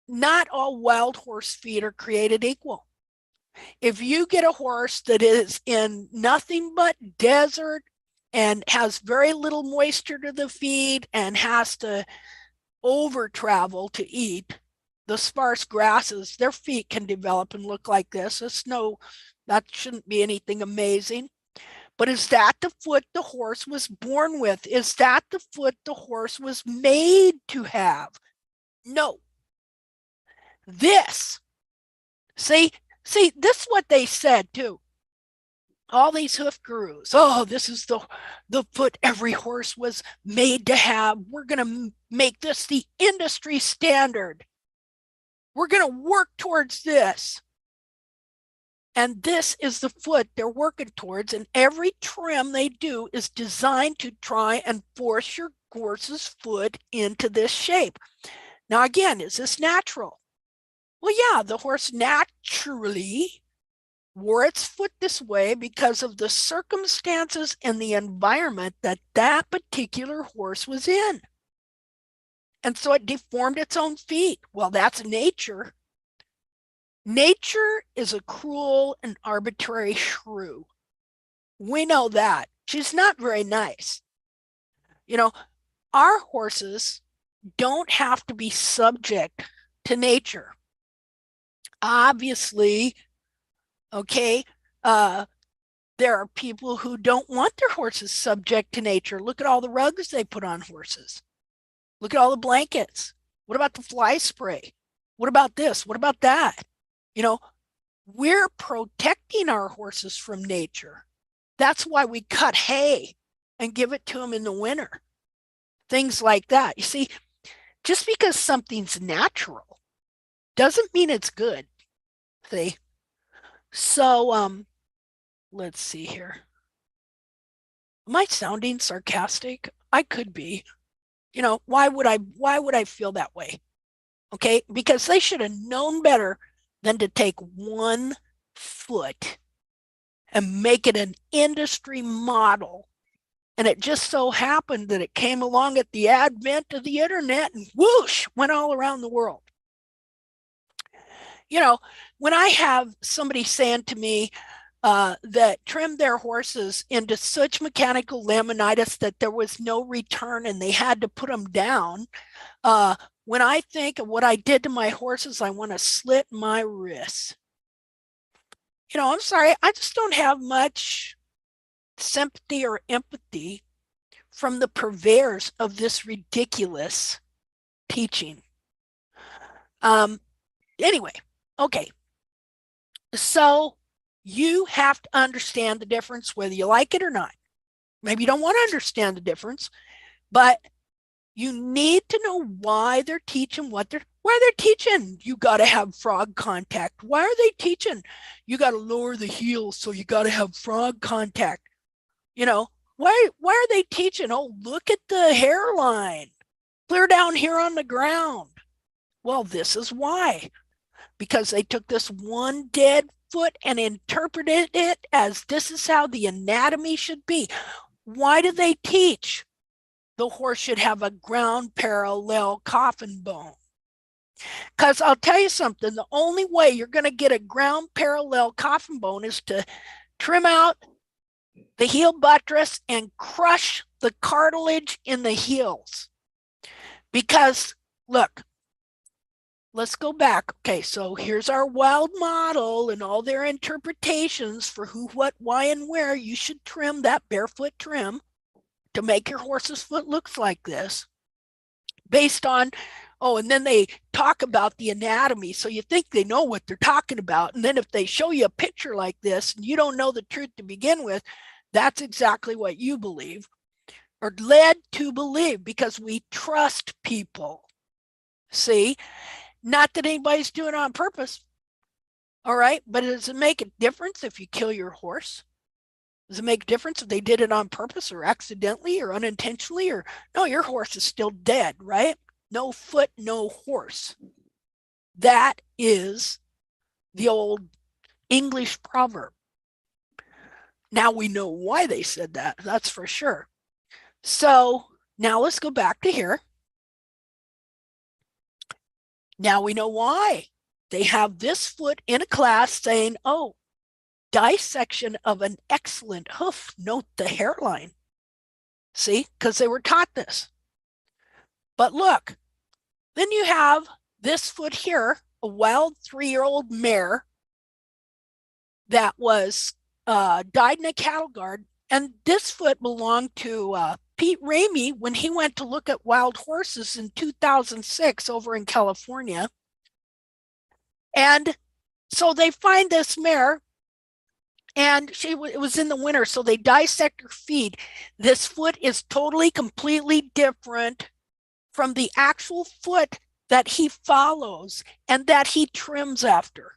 not all wild horse feet are created equal. If you get a horse that is in nothing but desert and has very little moisture to the feet and has to over travel to eat the sparse grasses, their feet can develop and look like this. That shouldn't be anything amazing. But is that the foot the horse was born with? Is that the foot the horse was made to have? No. This, see, this is what they said too. All these hoof gurus, oh, this is the foot every horse was made to have. We're going to make this the industry standard. We're going to work towards this. And this is the foot they're working towards. And every trim they do is designed to try and force your horse's foot into this shape. Now, again, is this natural? Well, yeah, the horse naturally wore its foot this way because of the circumstances and the environment that that particular horse was in. And so it deformed its own feet. Well, that's nature. Nature is a cruel and arbitrary shrew. We know that. She's not very nice. You know, our horses don't have to be subject to nature. Obviously, okay, there are people who don't want their horses subject to nature. Look at all the rugs they put on horses. Look at all the blankets. What about the fly spray? What about this? What about that? You know, we're protecting our horses from nature. That's why we cut hay and give it to them in the winter. Things like that. You see, just because something's natural doesn't mean it's good. See? So, let's see here. Am I sounding sarcastic? I could be. You know, why would I feel that way? Okay, because they should have known better than to take 1 foot and make it an industry model. And it just so happened that it came along at the advent of the internet and whoosh, went all around the world. You know, when I have somebody saying to me that trimmed their horses into such mechanical laminitis that there was no return and they had to put them down, when I think of what I did to my horses, I want to slit my wrists. You know, I'm sorry, I just don't have much sympathy or empathy from the purveyors of this ridiculous teaching. Anyway, okay. So you have to understand the difference whether you like it or not. Maybe you don't want to understand the difference, but you need to know why they're teaching why they're teaching you got to have frog contact. Why are they teaching you got to lower the heels, so you got to have frog contact? You know, why are they teaching, oh, look at the hairline, clear down here on the ground? Well, this is why. Because they took this one dead foot and interpreted it as this is how the anatomy should be. Why do they teach the horse should have a ground parallel coffin bone? Because I'll tell you something, the only way you're going to get a ground parallel coffin bone is to trim out the heel buttress and crush the cartilage in the heels. Because look, let's go back. Okay, so here's our wild model and all their interpretations for who, what, why, and where you should trim that barefoot trim to make your horse's foot look like this. Based on, oh, and then they talk about the anatomy. So you think they know what they're talking about. And then if they show you a picture like this and you don't know the truth to begin with, that's exactly what you believe or led to believe, because we trust people. See? Not that anybody's doing it on purpose. All right. But does it make a difference if you kill your horse? Does it make a difference if they did it on purpose or accidentally or unintentionally? Or no, your horse is still dead, right? No foot, no horse. That is the old English proverb. Now we know why they said that. That's for sure. So now let's go back to here. Now we know why they have this foot in a class saying, oh, dissection of an excellent hoof. Note the hairline. See, because they were taught this. But look, then you have this foot here, a wild 3-year-old mare that was died in a cattle guard. And this foot belonged to Pete Ramey when he went to look at wild horses in 2006 over in California. And so they find this mare, and it was in the winter, so they dissect her feet. This foot is totally, completely different from the actual foot that he follows and that he trims after.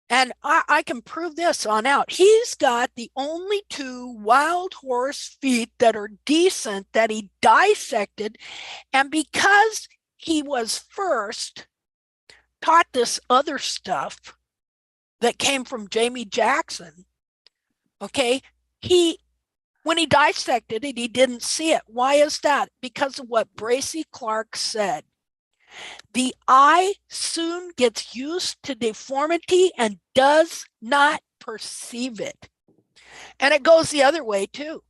And I can prove this on out. He's got the only 2 wild horse feet that are decent that he dissected. And because he was first taught this other stuff that came from Jamie Jackson, okay, when he dissected it, he didn't see it. Why is that? Because of what Bracy Clark said. The eye soon gets used to deformity and does not perceive it. And it goes the other way too.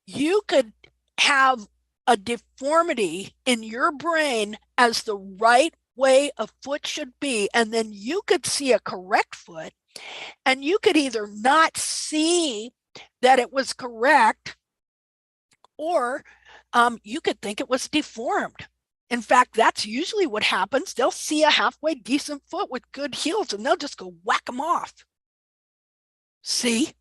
You could have a deformity in your brain as the right way a foot should be, and then you could see a correct foot, and you could either not see that it was correct, or you could think it was deformed. In fact, that's usually what happens. They'll see a halfway decent foot with good heels and they'll just go whack them off. See?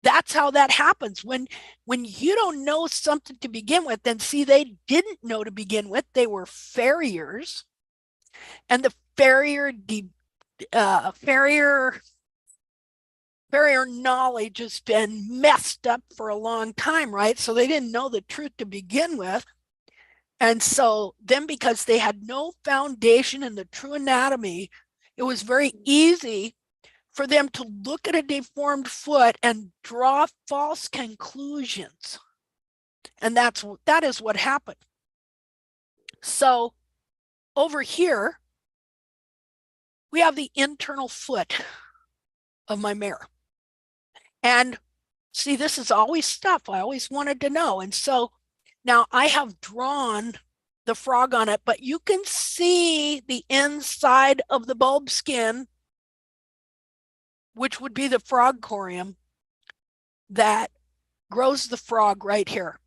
That's how that happens. When you don't know something to begin with, then see, they didn't know to begin with. They were farriers. And the farrier farrier knowledge has been messed up for a long time, right? So they didn't know the truth to begin with. And so then because they had no foundation in the true anatomy, it was very easy for them to look at a deformed foot and draw false conclusions. And that is what happened. So over here, we have the internal foot of my mare. And see, this is always stuff I always wanted to know. And so now I have drawn the frog on it, but you can see the inside of the bulb skin, which would be the frog corium that grows the frog right here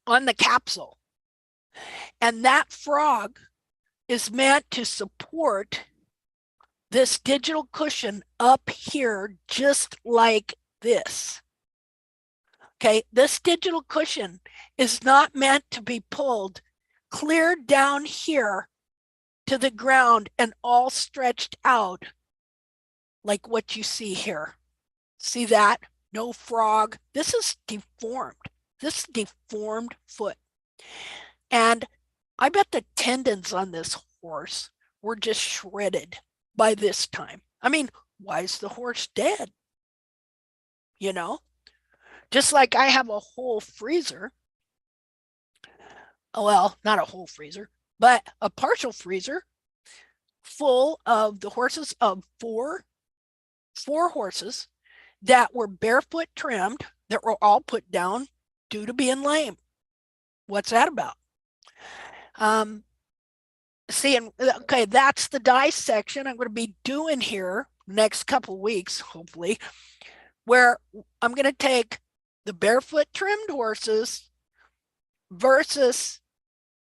on the capsule. And that frog is meant to support this digital cushion up here, just like this. Okay, this digital cushion is not meant to be pulled clear down here to the ground and all stretched out like what you see here. See that? No frog. This is deformed. This deformed foot. And I bet the tendons on this horse were just shredded by this time. I mean, why is the horse dead? You know, just like I have a whole freezer. Well, not a whole freezer, but a partial freezer full of the horses of four horses that were barefoot trimmed, that were all put down due to being lame. What's that about? Okay, that's the dissection I'm going to be doing here next couple weeks, hopefully, where I'm going to take the barefoot trimmed horses versus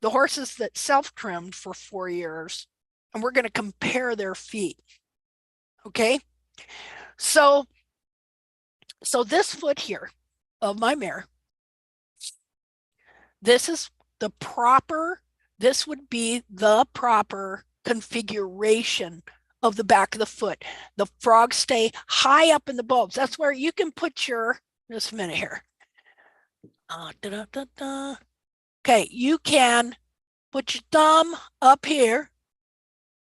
the horses that self-trimmed for 4 years, and we're going to compare their feet. Okay, so this foot here of my mare, this would be the proper configuration of the back of the foot. The frogs stay high up in the bulbs. That's where you can put your, just a minute here. Okay, you can put your thumb up here.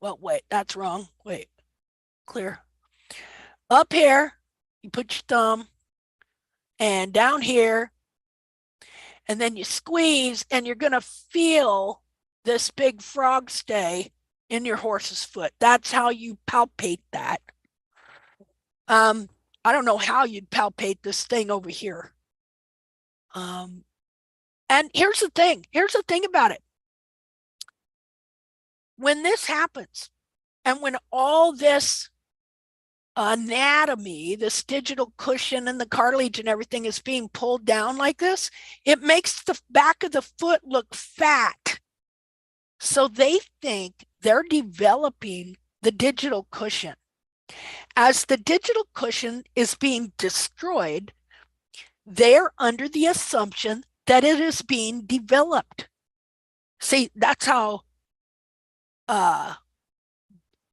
Well, wait, that's wrong. Wait, clear. Up here, you put your thumb, and down here, and then you squeeze, and you're going to feel this big frog stay in your horse's foot. That's how you palpate that. I don't know how you'd palpate this thing over here. And here's the thing about it. When this happens, and when all this anatomy, this digital cushion and the cartilage and everything is being pulled down like this, it makes the back of the foot look fat. So they think they're developing the digital cushion. As the digital cushion is being destroyed, they're under the assumption that it is being developed. See, that's how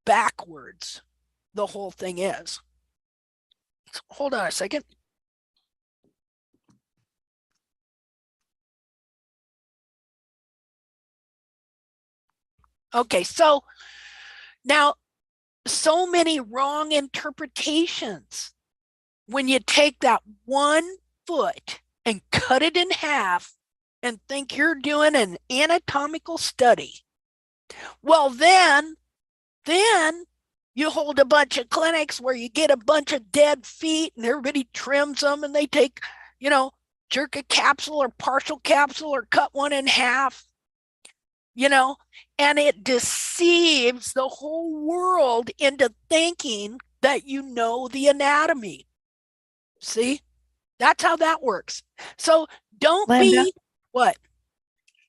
backwards the whole thing is. Hold on a second. Okay, so now so many wrong interpretations when you take that one foot and cut it in half and think you're doing an anatomical study. Well, then you hold a bunch of clinics where you get a bunch of dead feet and everybody trims them, and they take, jerk a capsule or partial capsule or cut one in half, and it deceives the whole world into thinking that you know the anatomy. See, that's how that works. So don't Linda? be what?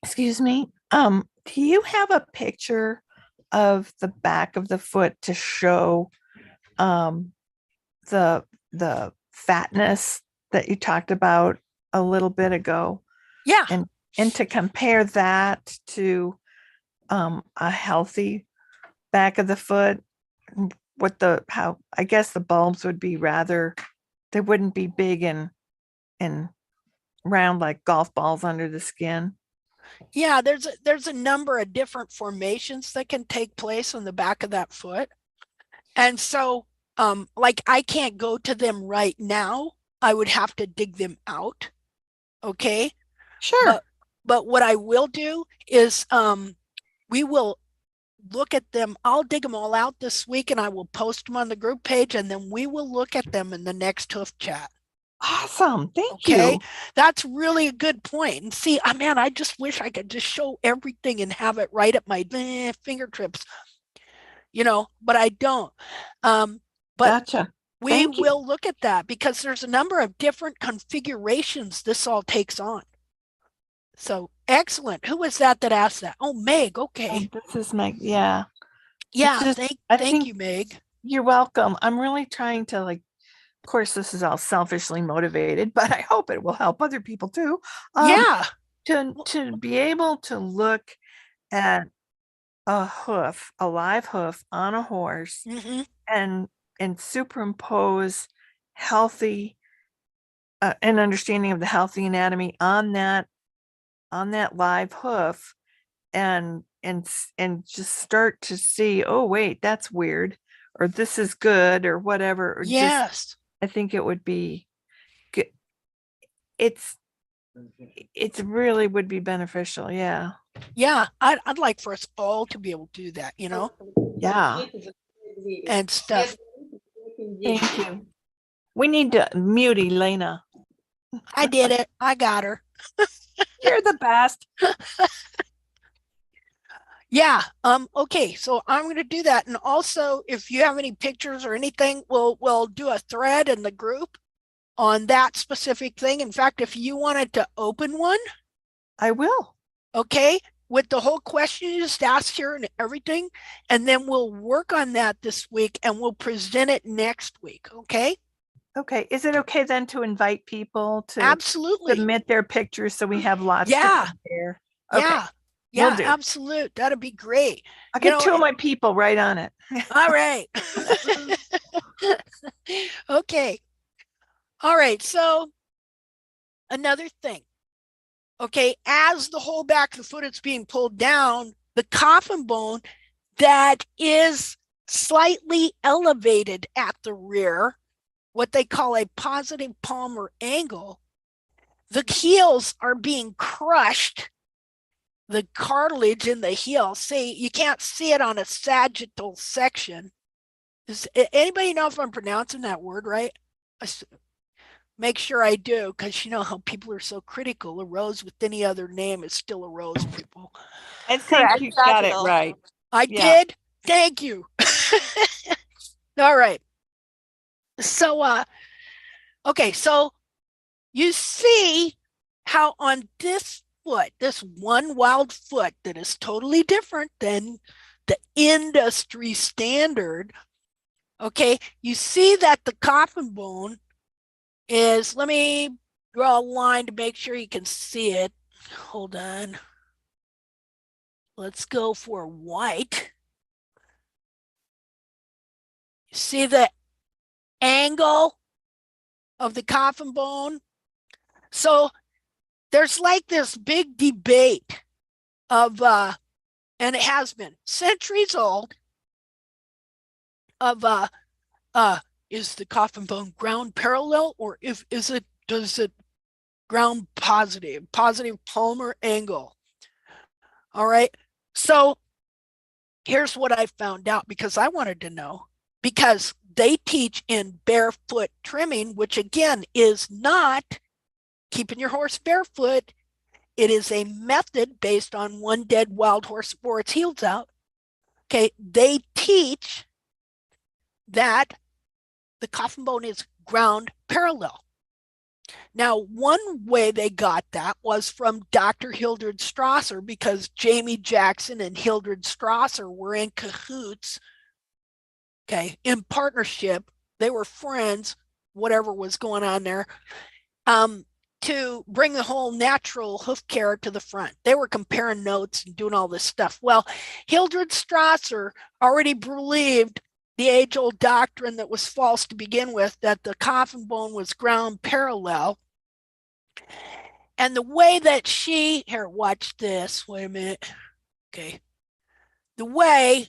Excuse me. Do you have a picture of the back of the foot to show the fatness that you talked about a little bit ago? Yeah. And to compare that to a healthy back of the foot, how, I guess the bulbs would be rather, they wouldn't be big and round like golf balls under the skin. Yeah, there's a number of different formations that can take place on the back of that foot. And so like I can't go to them right now. I would have to dig them out. Okay. Sure. But what I will do is we will look at them. I'll dig them all out this week and I will post them on the group page, and then we will look at them in the next Hoof chat. Awesome. Thank Okay. you. That's really a good point. And see, man, I just wish I could just show everything and have it right at my fingertips, but I don't. But Gotcha. we Thank you. will look at that because there's a number of different configurations this all takes on. So excellent. Who was that asked that? Oh, Meg. Okay. This is Meg. Yeah. Yeah. just- Thank think- you, Meg. You're welcome. I'm really trying to, like, of course, this is all selfishly motivated, but I hope it will help other people too. Yeah. To be able to look at a hoof, a live hoof on a horse, Hmm. and superimpose healthy, an understanding of the healthy anatomy on that live hoof, and just start to see, oh wait, that's weird, or this is good, or whatever, or just, Yes. I think it would be good. It's really would be beneficial. Yeah. Yeah. I'd like for us all to be able to do that, Yeah. and stuff. Thank you. We need to mute Elena. I did it. I got her. You're the best. Yeah. Okay. So I'm going to do that. And also, if you have any pictures or anything, we'll do a thread in the group on that specific thing. In fact, if you wanted to open one, I will. okay, with the whole question you just asked here and everything, and then we'll work on that this week and we'll present it next week. Okay. Okay. Is it okay then to invite people to Absolutely. submit their pictures so we have lots Yeah. to compare? Okay. Yeah. Will Yeah. do. Absolute. That'd be great. I'll get two of my people right on it. All right. Okay. All right. So another thing. Okay. As the whole back of the foot is being pulled down, the coffin bone that is slightly elevated at the rear, what they call a positive palmar angle, the heels are being crushed. The cartilage in the heel, see, you can't see it on a sagittal section. Does anybody know if I'm pronouncing that word right? Make sure I do, because you know how people are so critical. A rose with any other name is still a rose, people. I think you got it right. I Yeah. did. Thank you. All right. So, okay. So you see how on this foot, this one wild foot that is totally different than the industry standard. Okay. You see that the coffin bone is, let me draw a line to make sure you can see it. Hold on. Let's go for white. You see the angle of the coffin bone? So there's like this big debate of, and it has been centuries old, of is the coffin bone ground parallel, or does it ground positive palmar angle? All right. So here's what I found out, because I wanted to know, because they teach in barefoot trimming, which again is not keeping your horse barefoot. It is a method based on one dead wild horse before its heels out. Okay. They teach that the coffin bone is ground parallel. Now, one way they got that was from Dr. Hildred Strasser, because Jamie Jackson and Hildred Strasser were in cahoots, okay, in partnership. They were friends, whatever was going on there, to bring the whole natural hoof care to the front. They were comparing notes and doing all this stuff. Well, Hildred Strasser already believed the age-old doctrine that was false to begin with, that the coffin bone was ground parallel. And the way that she, here, watch this, wait a minute. Okay. The way,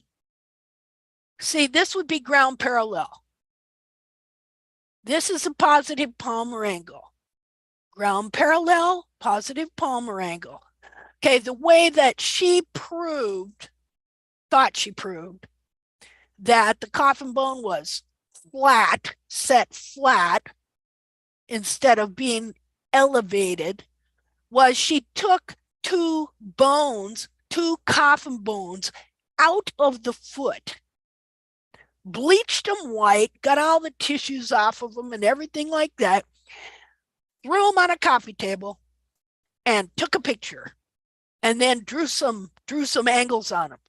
see, this would be ground parallel. This is a positive Palmer angle. Ground parallel, positive Palmer angle. Okay, the way that she proved, thought she proved, that the coffin bone was flat, set flat, instead of being elevated, was she took two coffin bones out of the foot, bleached them white, got all the tissues off of them and everything like that, threw them on a coffee table and took a picture, and then drew some angles on them.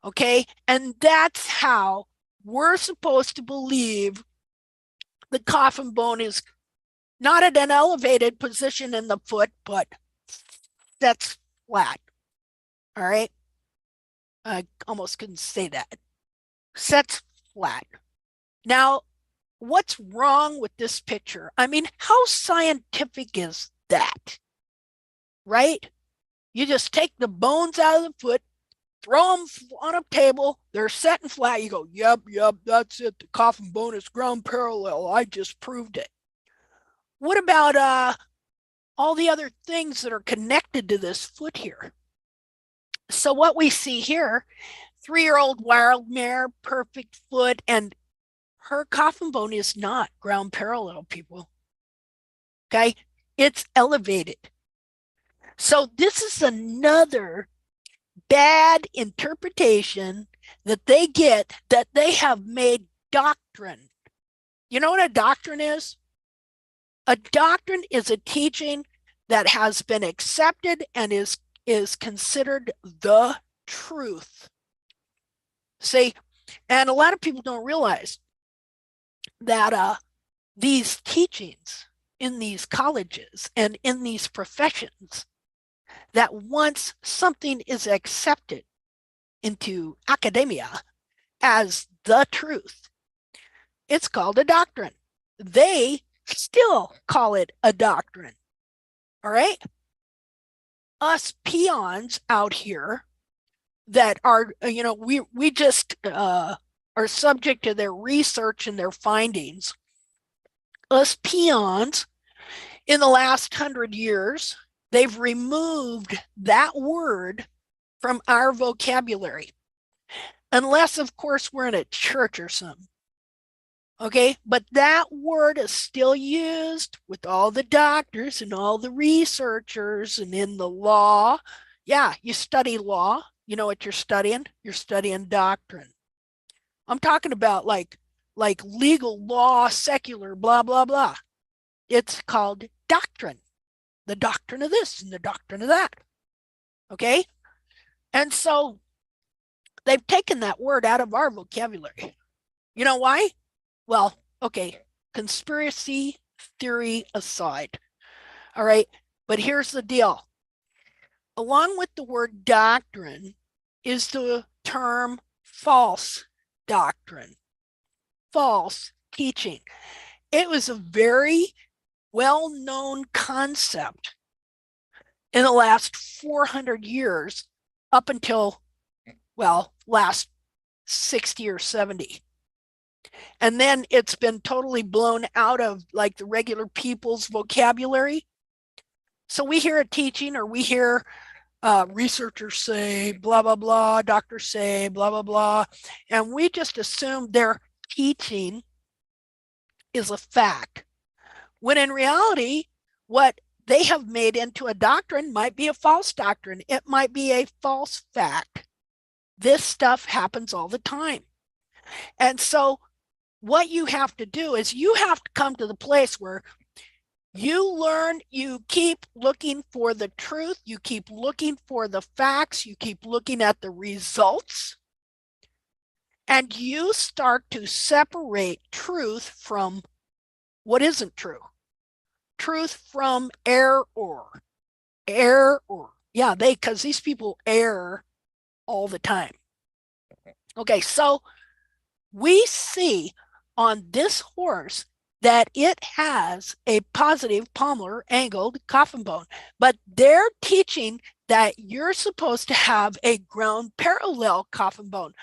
Okay, and that's how we're supposed to believe the coffin bone is not at an elevated position in the foot, but that's flat. All right, I almost couldn't say that. Sets flat. Now, what's wrong with this picture? I mean, how scientific is that? Right? You just take the bones out of the foot, throw them on a table, they're set and flat. You go, yep, that's it. The coffin bone is ground parallel. I just proved it. What about all the other things that are connected to this foot here? So what we see here, 3-year-old wild mare, perfect foot, and her coffin bone is not ground parallel, people. Okay, it's elevated. So this is another bad interpretation that they get, that they have made doctrine. You know what a doctrine is? A doctrine is a teaching that has been accepted and is considered the truth. See, and a lot of people don't realize that these teachings in these colleges and in these professions, that once something is accepted into academia as the truth, it's called a doctrine. They still call it a doctrine. All right? Us peons out here that are, we just are subject to their research and their findings. Us peons, in the last 100 years, they've removed that word from our vocabulary. Unless, of course, we're in a church or something. Okay, but that word is still used with all the doctors and all the researchers and in the law. Yeah, you study law. You know what you're studying? You're studying doctrine. I'm talking about like legal law, secular, blah, blah, blah. It's called doctrine. The doctrine of this and the doctrine of that. Okay? And so they've taken that word out of our vocabulary. You know why? Well, okay, conspiracy theory aside. All right, but here's the deal. Along with the word doctrine is the term false doctrine, false teaching. It was a very well-known concept in the last 400 years up until, well, last 60 or 70. And then it's been totally blown out of like the regular people's vocabulary. So we hear a teaching, or we hear researchers say, blah, blah, blah, doctors say, blah, blah, blah. And we just assume their teaching is a fact. When in reality, what they have made into a doctrine might be a false doctrine. It might be a false fact. This stuff happens all the time. And so what you have to do is you have to come to the place where you learn, you keep looking for the truth, you keep looking for the facts, you keep looking at the results, and you start to separate truth from what isn't true. Truth from error. Yeah, because these people err all the time. Okay, so we see on this horse that it has a positive palmar angled coffin bone, but they're teaching that you're supposed to have a ground parallel coffin bone.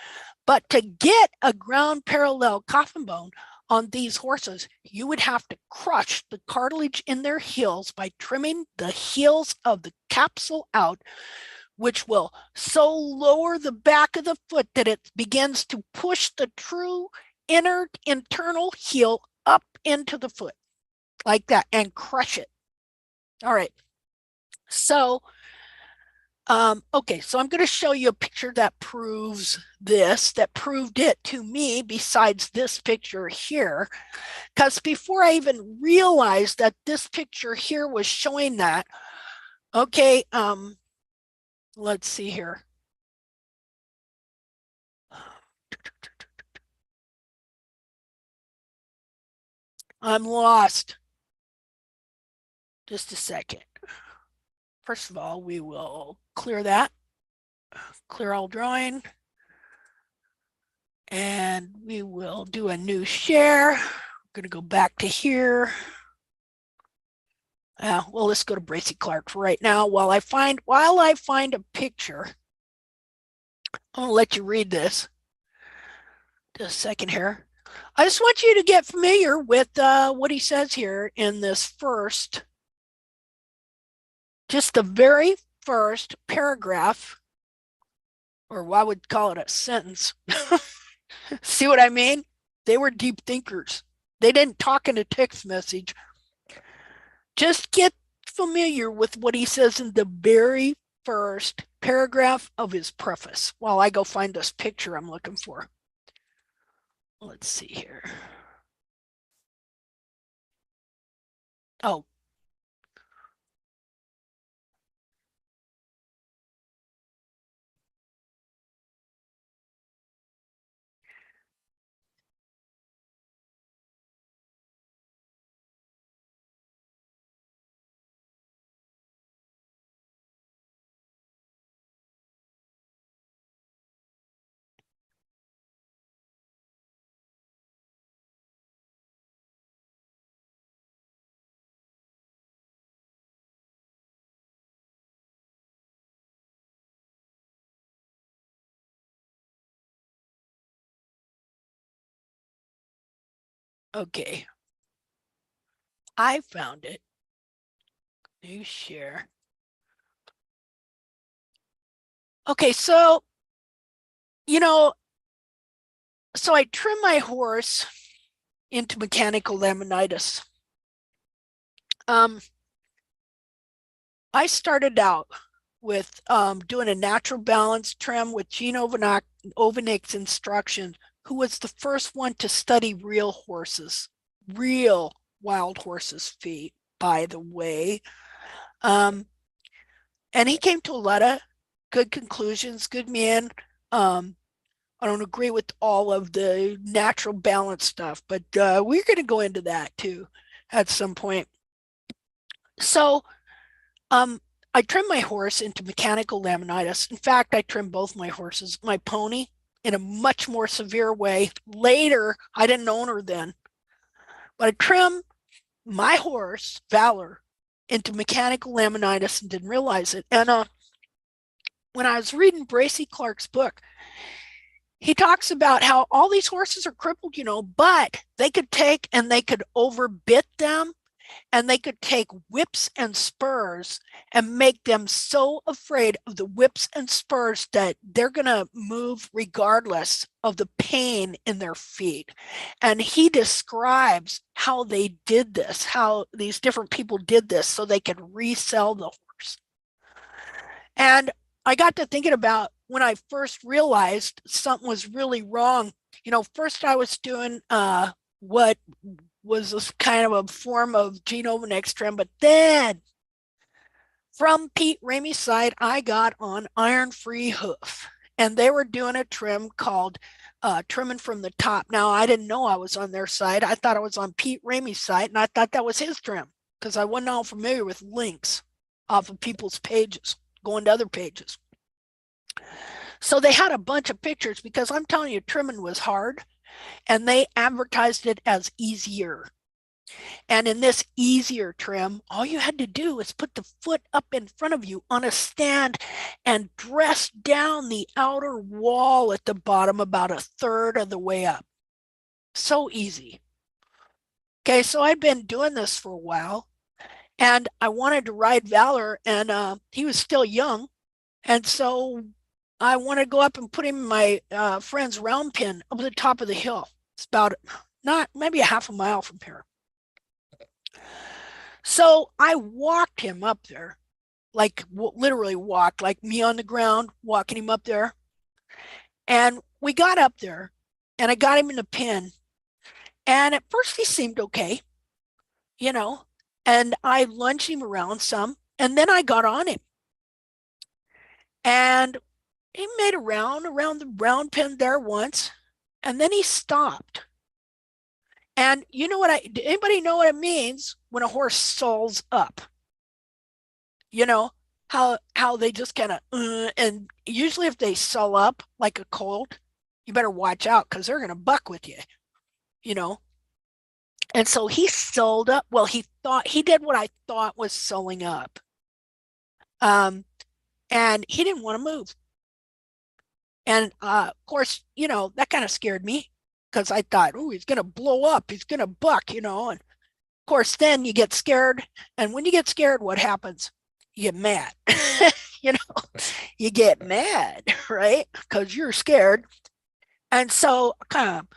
But to get a ground parallel coffin bone on these horses, you would have to crush the cartilage in their heels by trimming the heels of the capsule out, which will so lower the back of the foot that it begins to push the true internal heel up into the foot like that and crush it. All right. So, okay, so I'm going to show you a picture that proves this, that proved it to me besides this picture here. Because before I even realized that this picture here was showing that, okay, let's see here. I'm lost. Just a second. First of all, we will clear that. Clear all drawing. And we will do a new share. I'm going to go back to here. Well, let's go to Bracy Clark for right now. While I find a picture, I'm going to let you read this. Just a second here. I just want you to get familiar with what he says here in this first, just the very first paragraph, or I would call it a sentence. See what I mean? They were deep thinkers. They didn't talk in a text message. Just get familiar with what he says in the very first paragraph of his preface while I go find this picture I'm looking for. Let's see here. Oh. Okay. I found it. New share. Okay, so, so I trim my horse into mechanical laminitis. I started out with doing a natural balance trim with Gene Ovanek's instruction, who was the first one to study real horses, real wild horses' feet, by the way. And he came to a lot of good conclusions, good man. I don't agree with all of the natural balance stuff, but we're going to go into that too at some point. So I trimmed my horse into mechanical laminitis. In fact, I trimmed both my horses, my pony, in a much more severe way. Later, I didn't own her then, but I trimmed my horse, Valor, into mechanical laminitis and didn't realize it. And when I was reading Bracy Clark's book, he talks about how all these horses are crippled, but they could take and they could overbit them, and they could take whips and spurs and make them so afraid of the whips and spurs that they're going to move regardless of the pain in their feet. And he describes how they did this, how these different people did this so they could resell the horse. And I got to thinking about when I first realized something was really wrong. First I was doing what was this kind of a form of Gene Ovanek's trim, but then from Pete Ramey's side, I got on Iron Free Hoof, and they were doing a trim called trimming from the top. Now, I didn't know I was on their side. I thought I was on Pete Ramey's side, and I thought that was his trim because I wasn't all familiar with links off of people's pages, going to other pages. So they had a bunch of pictures because I'm telling you, trimming was hard. and they advertised it as easier. And in this easier trim, all you had to do is put the foot up in front of you on a stand and dress down the outer wall at the bottom about a third of the way up. So easy. Okay, so I'd been doing this for a while, and I wanted to ride Valor, and he was still young. And so I want to go up and put him in my friend's round pen up at the top of the hill. It's about maybe a half a mile from here. So I walked him up there, like literally walked, like me on the ground, walking him up there. And we got up there, and I got him in the pen. And at first he seemed okay, you know, and I lunged him around some, and then I got on him. And he made a round around the round pen there once, and then he stopped. And you know what anybody know what it means when a horse soles up? You know, how they just kind of, and usually if they sole up like a colt, you better watch out because they're going to buck with you, you know. And so he soled up. Well, he did what I thought was soling up. And he didn't want to move. And of course, you know, that kind of scared me because I thought, oh, he's going to blow up. He's going to buck, you know. And of course, then you get scared. And when you get scared, what happens? You get mad. You know, you get mad, right? Because you're scared. And so I kind of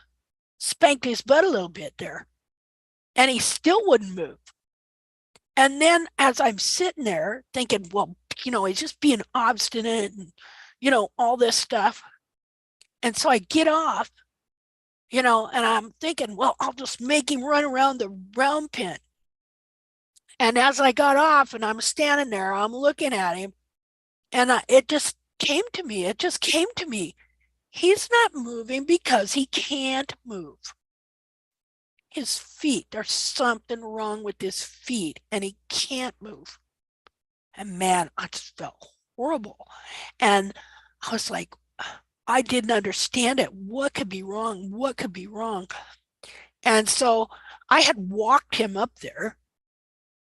spanked his butt a little bit there. And he still wouldn't move. And then as I'm sitting there thinking, well, you know, he's just being obstinate and, you know, all this stuff. And so I get off, you know, and I'm thinking, well, I'll just make him run around the round pen. And as I got off and I'm standing there, I'm looking at him, and it just came to me. It just came to me. He's not moving because he can't move. His feet, there's something wrong with his feet, and he can't move. And man, I just felt horrible. And I was like, I didn't understand it. What could be wrong? What could be wrong? And so I had walked him up there.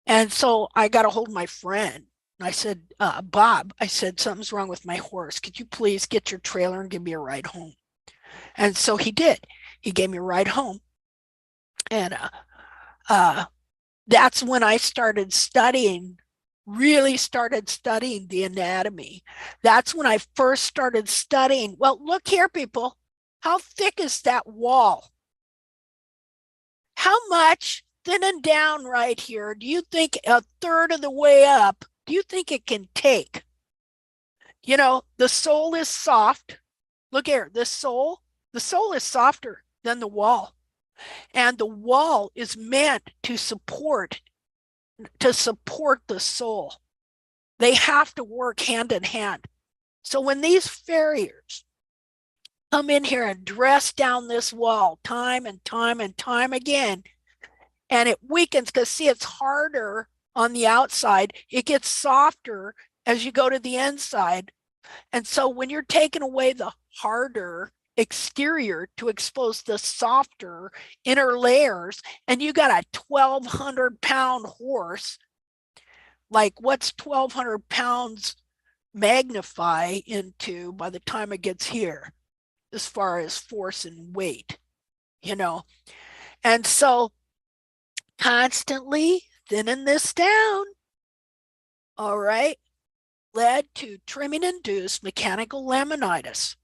And so I got a hold of my friend. I said, Bob, I said, something's wrong with my horse. Could you please get your trailer and give me a ride home? And so he did. He gave me a ride home. And that's when I started studying, really started studying the anatomy. That's when I first started studying. Well, look here, people. How thick is that wall? How much thin and down right here do you think a third of the way up, do you think it can take? You know, the sole is soft. Look here, the sole is softer than the wall. And the wall is meant to support the sole. They have to work hand in hand. So when these farriers come in here and dress down this wall time and time and time again, and it weakens because, see, it's harder on the outside. It gets softer as you go to the inside. And so when you're taking away the harder exterior to expose the softer inner layers, and you got a 1,200-pound horse, like what's 1,200 pounds magnify into by the time it gets here, as far as force and weight, you know? And so constantly thinning this down, all right, led to trimming-induced mechanical laminitis.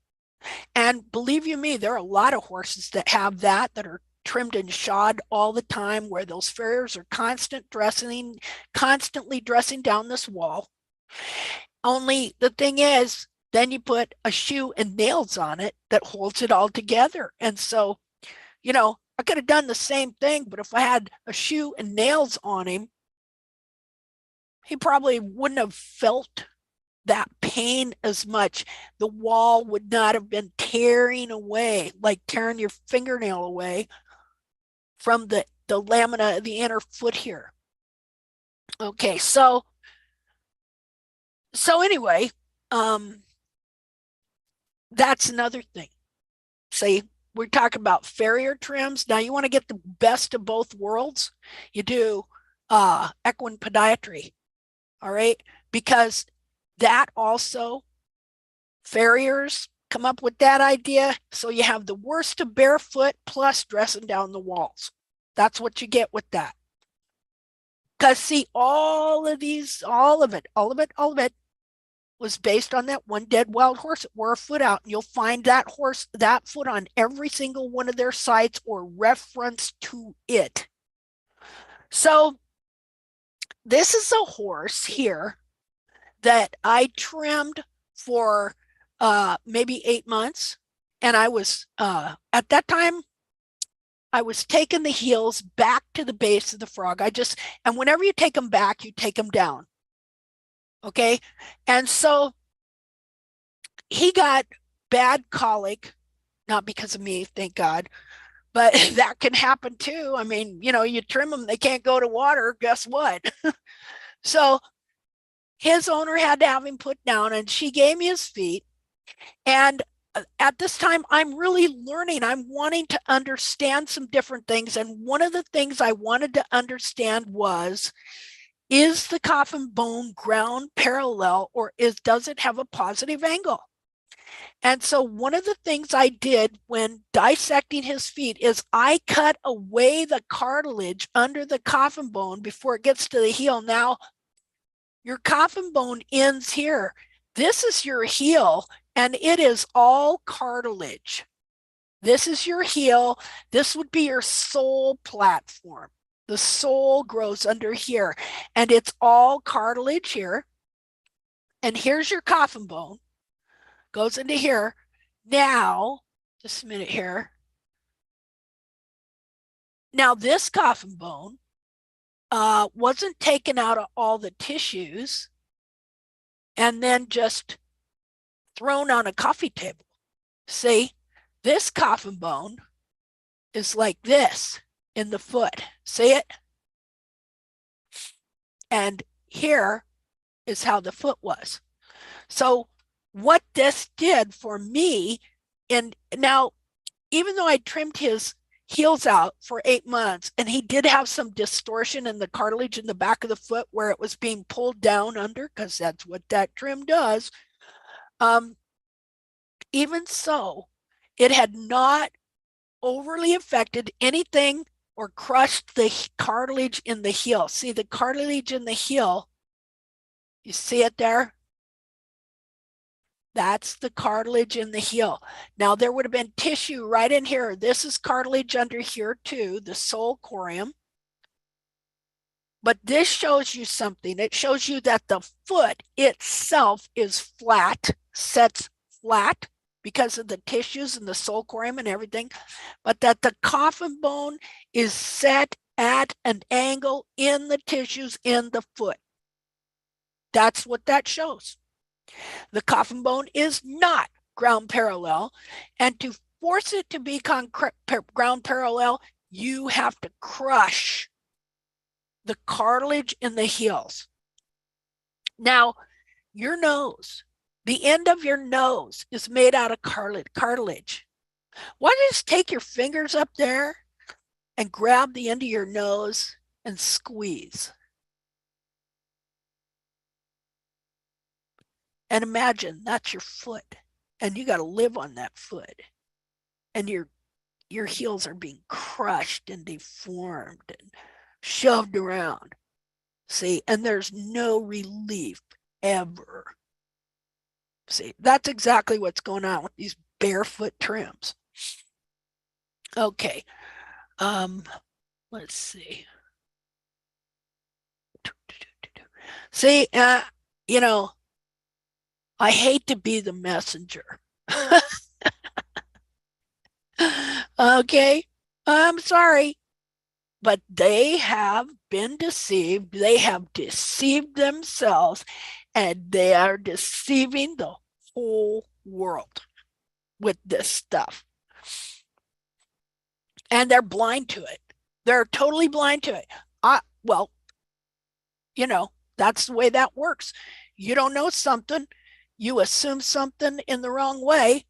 And believe you me, there are a lot of horses that have that are trimmed and shod all the time, where those farriers are constantly dressing down this wall. Only the thing is, then you put a shoe and nails on it that holds it all together. And so, you know, I could have done the same thing, but if I had a shoe and nails on him, he probably wouldn't have felt that pain as much. The wall would not have been tearing away, like tearing your fingernail away from the lamina of the inner foot here. Okay, so anyway, that's another thing. See, we're talking about farrier trims. Now you want to get the best of both worlds. You do equine podiatry. All right. Because that also, farriers come up with that idea. So you have the worst of barefoot plus dressing down the walls. That's what you get with that. Because see, all of it was based on that one dead wild horse that wore a foot out. And you'll find that horse, that foot on every single one of their sites or reference to it. So this is a horse here that I trimmed for maybe 8 months. And I was, at that time, I was taking the heels back to the base of the frog. And whenever you take them back, you take them down. Okay. And so he got bad colic, not because of me, thank God, but that can happen too. I mean, you trim them, they can't go to water. Guess what? So his owner had to have him put down, and she gave me his feet. And at this time, I'm really learning. I'm wanting to understand some different things. And one of the things I wanted to understand was, is the coffin bone ground parallel, or does it have a positive angle? And so one of the things I did when dissecting his feet is I cut away the cartilage under the coffin bone before it gets to the heel. Now, your coffin bone ends here. This is your heel, and it is all cartilage. This is your heel. This would be your sole platform. The sole grows under here, and it's all cartilage here. And here's your coffin bone. Goes into here. Now, just a minute here. Now, this coffin bone wasn't taken out of all the tissues and then just thrown on a coffee table. See, this coffin bone is like this in the foot. See it? And here is how the foot was. So what this did for me, and now, even though I trimmed his heels out for 8 months, and he did have some distortion in the cartilage in the back of the foot where it was being pulled down under, because that's what that trim does. Even so, it had not overly affected anything or crushed the cartilage in the heel. See the cartilage in the heel? You see it there? That's the cartilage in the heel. Now there would have been tissue right in here. This is cartilage under here too, the sole corium. But this shows you something. It shows you that the foot itself is flat, sets flat because of the tissues and the sole corium and everything, but that the coffin bone is set at an angle in the tissues in the foot. That's what that shows. The coffin bone is not ground parallel, and to force it to be ground parallel, you have to crush the cartilage in the heels. Now, your nose, the end of your nose is made out of cartilage. Why don't you just take your fingers up there and grab the end of your nose and squeeze? And imagine that's your foot, and you got to live on that foot, and your heels are being crushed and deformed and shoved around. See, and there's no relief ever. See, that's exactly what's going on with these barefoot trims. Okay, let's see. See, you know, I hate to be the messenger. Okay, I'm sorry, but they have been deceived. They have deceived themselves, and they are deceiving the whole world with this stuff. And they're blind to it. They're totally blind to it. Well, you know, that's the way that works. You don't know something, you assume something in the wrong way,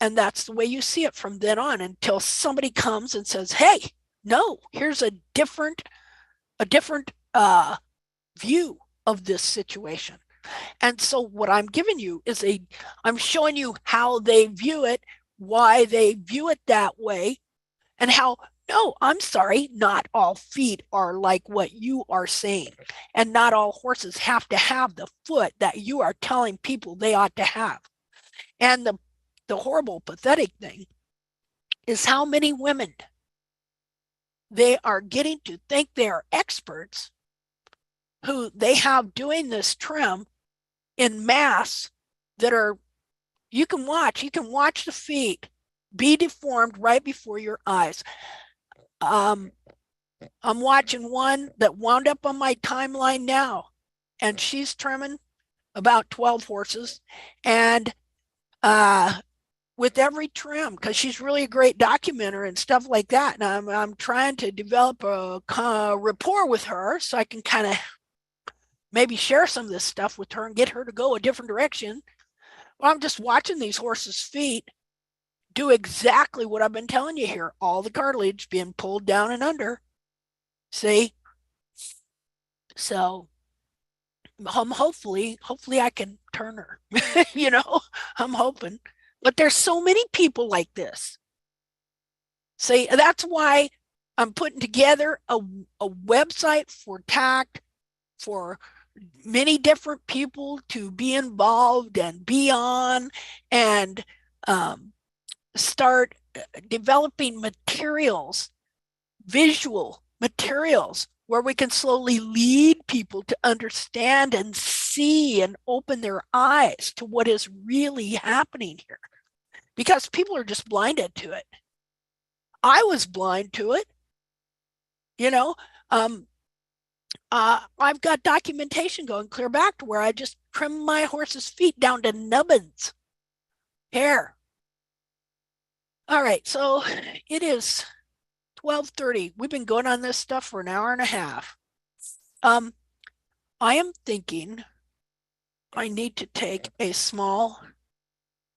And that's the way you see it from then on until somebody comes and says, hey, no, here's a different view of this situation. And so what I'm giving you is I'm showing you how they view it, why they view it that way, and how, no, I'm sorry, not all feet are like what you are saying. And not all horses have to have the foot that you are telling people they ought to have. And the horrible, pathetic thing is how many women they are getting to think they are experts who they have doing this trim in mass that are, you can watch the feet be deformed right before your eyes. I'm watching one that wound up on my timeline now, and she's trimming about 12 horses, and with every trim, because she's really a great documenter and stuff like that, and I'm trying to develop a rapport with her so I can kind of maybe share some of this stuff with her and get her to go a different direction. Well, I'm just watching these horses' feet do exactly what I've been telling you here. All the cartilage being pulled down and under. See? So hopefully I can turn her. You know, I'm hoping. But there's so many people like this. See, that's why I'm putting together a website for TACT, for many different people to be involved and be on, and start developing materials, visual materials, where we can slowly lead people to understand and see and open their eyes to what is really happening here. Because people are just blinded to it. I was blind to it. You know, I've got documentation going clear back to where I just trim my horse's feet down to nubbins hair. All right, so it is 12:30. We've been going on this stuff for an hour and a half. I am thinking I need to take a small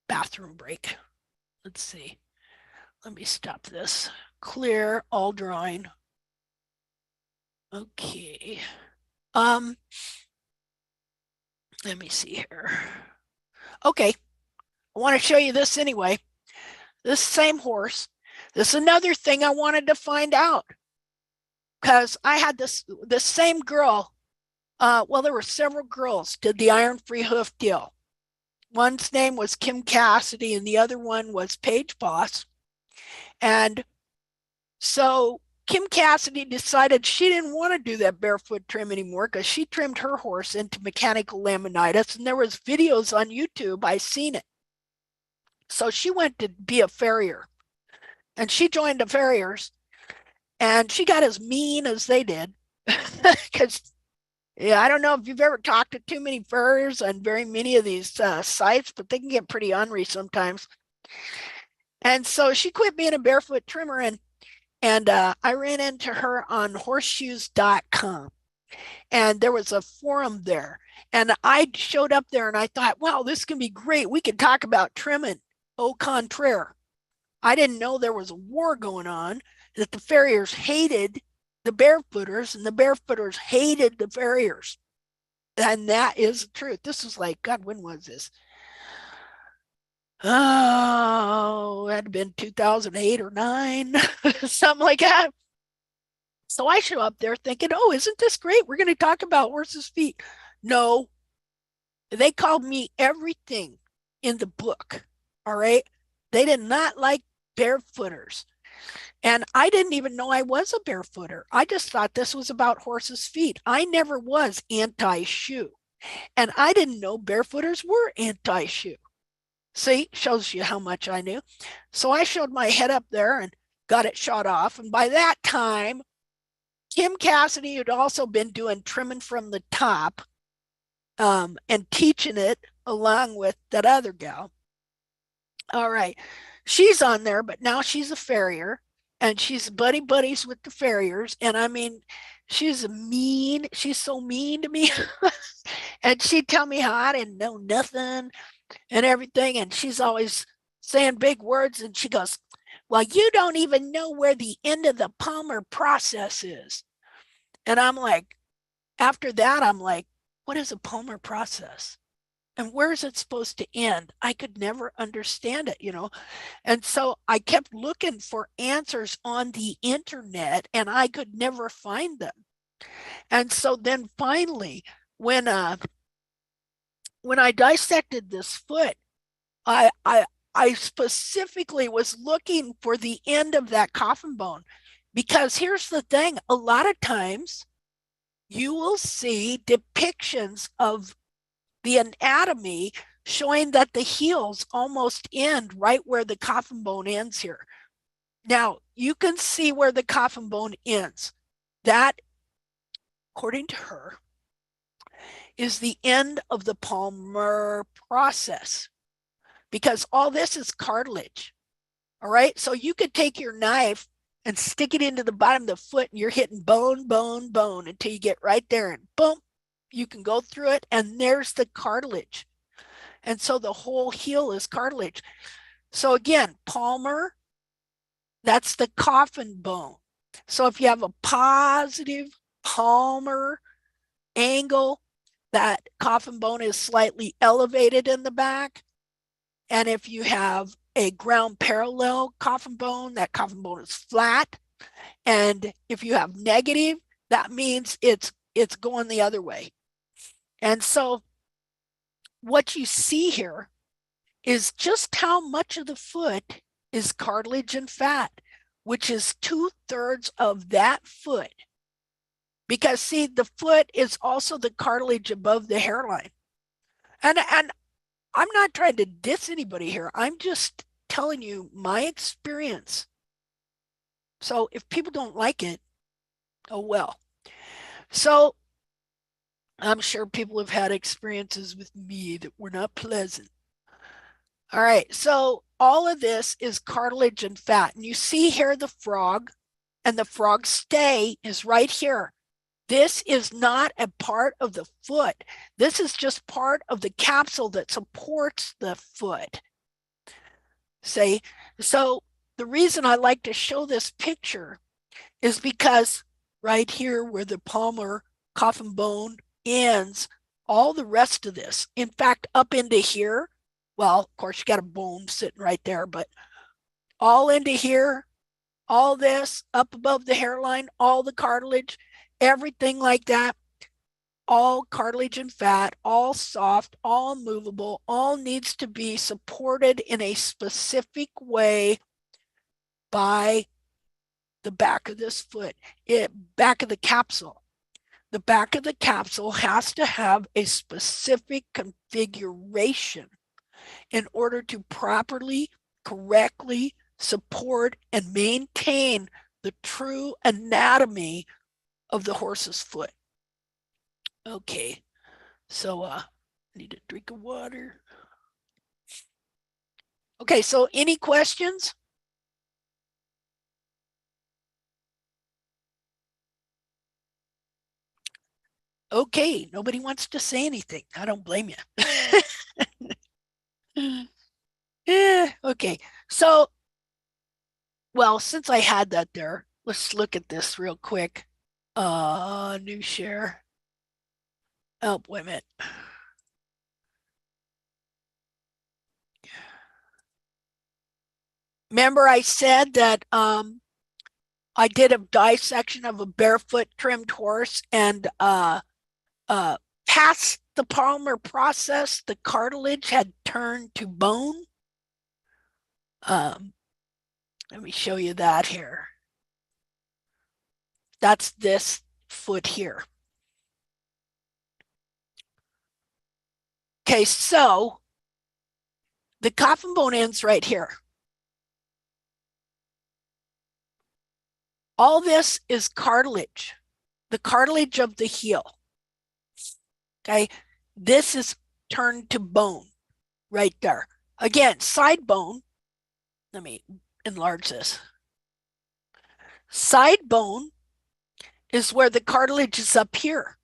bathroom break. Let's see. Let me stop this. Clear all drawing. Okay. Let me see here. Okay. I want to show you this anyway. This same horse. This is another thing I wanted to find out, because I had this same girl. Well, there were several girls did the iron-free hoof deal. One's name was Kim Cassidy, and the other one was Paige Boss. And so Kim Cassidy decided she didn't want to do that barefoot trim anymore, because she trimmed her horse into mechanical laminitis, and there was videos on YouTube. I seen it. So she went to be a farrier, and she joined the farriers, and she got as mean as they did. Because yeah, I don't know if you've ever talked to too many farriers on very many of these sites, but they can get pretty ornery sometimes. And so she quit being a barefoot trimmer, and I ran into her on horseshoes.com, and there was a forum there, and I showed up there and I thought, wow, this can be great. We could talk about trimming. Au contraire, I didn't know there was a war going on, that the farriers hated the barefooters and the barefooters hated the farriers. And that is the truth. This was like, God, when was this? Oh, it had been 2008 or 9, something like that. So I show up there thinking, oh, isn't this great? We're going to talk about horses' feet. No, they called me everything in the book. All right. They did not like barefooters. And I didn't even know I was a barefooter. I just thought this was about horses' feet. I never was anti-shoe. And I didn't know barefooters were anti-shoe. See, shows you how much I knew. So I showed my head up there and got it shot off. And by that time, Kim Cassidy had also been doing trimming from the top and teaching it along with that other gal. All right. She's on there, but now she's a farrier, and she's buddies with the farriers. And I mean, she's so mean to me. And she'd tell me how I didn't know nothing and everything. And she's always saying big words. And she goes, well, you don't even know where the end of the Palmer process is. And I'm like, after that, I'm like, what is a Palmer process? And where is it supposed to end? I could never understand it, you know? And so I kept looking for answers on the internet and I could never find them. And so then finally, when I dissected this foot, I specifically was looking for the end of that coffin bone, because here's the thing, a lot of times you will see depictions of the anatomy showing that the heels almost end right where the coffin bone ends here. Now, you can see where the coffin bone ends. That, according to her, is the end of the Palmer process, because all this is cartilage. All right. So you could take your knife and stick it into the bottom of the foot and you're hitting bone, bone, bone until you get right there and boom, you can go through it and there's the cartilage. And so the whole heel is cartilage. So again, Palmer, that's the coffin bone. So if you have a positive Palmer angle, that coffin bone is slightly elevated in the back. And if you have a ground parallel coffin bone, that coffin bone is flat. And if you have negative, that means it's going the other way. And so what you see here is just how much of the foot is cartilage and fat, which is 2/3 of that foot. Because see, the foot is also the cartilage above the hairline. And I'm not trying to diss anybody here. I'm just telling you my experience. So if people don't like it, oh well. So I'm sure people have had experiences with me that were not pleasant. All right, so all of this is cartilage and fat. And you see here the frog, and the frog stay is right here. This is not a part of the foot. This is just part of the capsule that supports the foot. See, so the reason I like to show this picture is because right here where the Palmer coffin bone ends, all the rest of this, in fact, up into here, well, of course, you got a bone sitting right there, but all into here, all this up above the hairline, all the cartilage, everything like that, all cartilage and fat, all soft, all movable, all needs to be supported in a specific way by the back of this foot, back of the capsule. The back of the capsule has to have a specific configuration in order to properly, correctly support and maintain the true anatomy of the horse's foot. Okay, so I need a drink of water. Okay, so any questions? Okay, nobody wants to say anything. I don't blame you. Yeah, okay, so, well, since I had that there, let's look at this real quick. New share. Oh, wait a minute. Remember I said that I did a dissection of a barefoot trimmed horse, and past the Palmer process, the cartilage had turned to bone. Let me show you that here. That's this foot here. Okay, so the coffin bone ends right here. All this is cartilage, the cartilage of the heel. Okay, this is turned to bone right there. Again, side bone. Let me enlarge this. Side bone is where the cartilage is up here.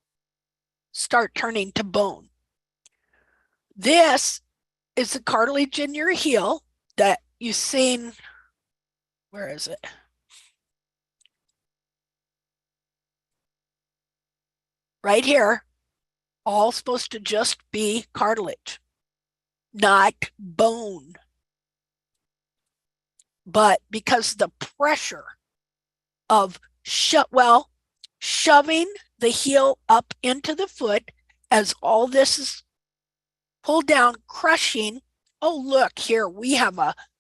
Start turning to bone. This is the cartilage in your heel. that you've seen. Where is it? Right here, all supposed to just be cartilage, not bone. But because the pressure of shoving the heel up into the foot as all this is pulled down, crushing. Oh, look here, we have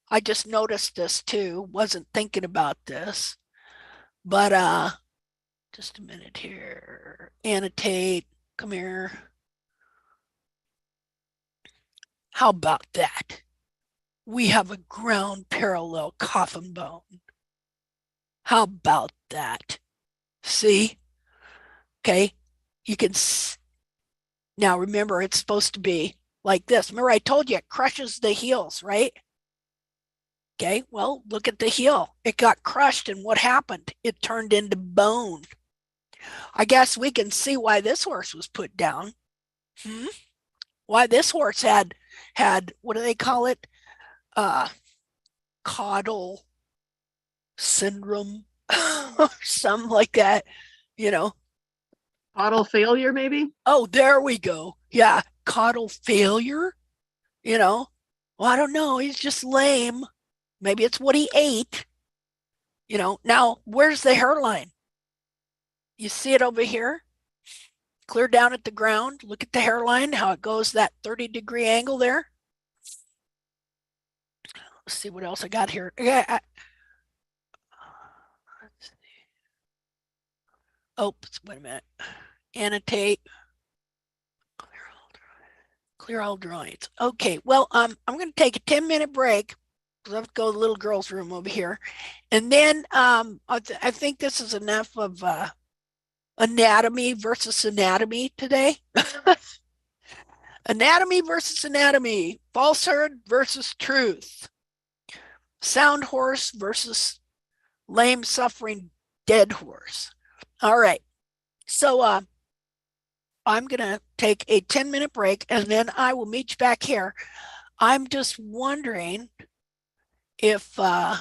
I just noticed this too, wasn't thinking about this, but just a minute here, annotate, come here. How about that? We have a ground parallel coffin bone. How about that? See? Okay, you can now remember it's supposed to be like this. Remember I told you it crushes the heels, right? Okay, well, look at the heel. It got crushed, and what happened? It turned into bone. I guess we can see why this horse was put down. Why this horse had what do they call it? Caudal syndrome, something like that, you know. Caudal failure, maybe? Oh, there we go. Yeah, caudal failure, you know. Well, I don't know. He's just lame. Maybe it's what he ate. You know, now where's the hairline? You see it over here? Clear down at the ground. Look at the hairline, how it goes that 30-degree angle there. Let's see what else I got here. Yeah. Let's see. Oh, wait a minute. Annotate. Clear all drawings. Okay, well, I'm going to take a 10-minute break because I have to go to the little girl's room over here. And then I think this is enough of anatomy versus anatomy today. Anatomy versus anatomy. Falsehood versus truth. Sound horse versus lame, suffering, dead horse. All right. So I'm going to take a 10-minute break, and then I will meet you back here. I'm just wondering if I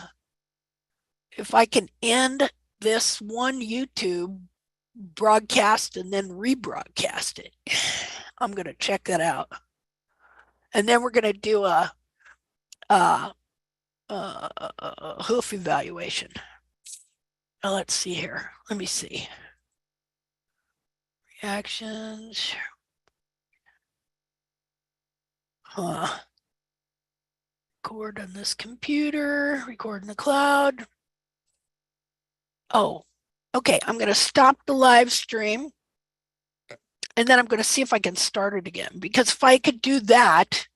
can end this one YouTube broadcast and then rebroadcast it. I'm going to check that out. And then we're going to do a hoof evaluation. Now, let's see here. Let me see. Reactions. Record on this computer, record in the cloud. Oh, okay. I'm going to stop the live stream. And then I'm going to see if I can start it again. Because if I could do that,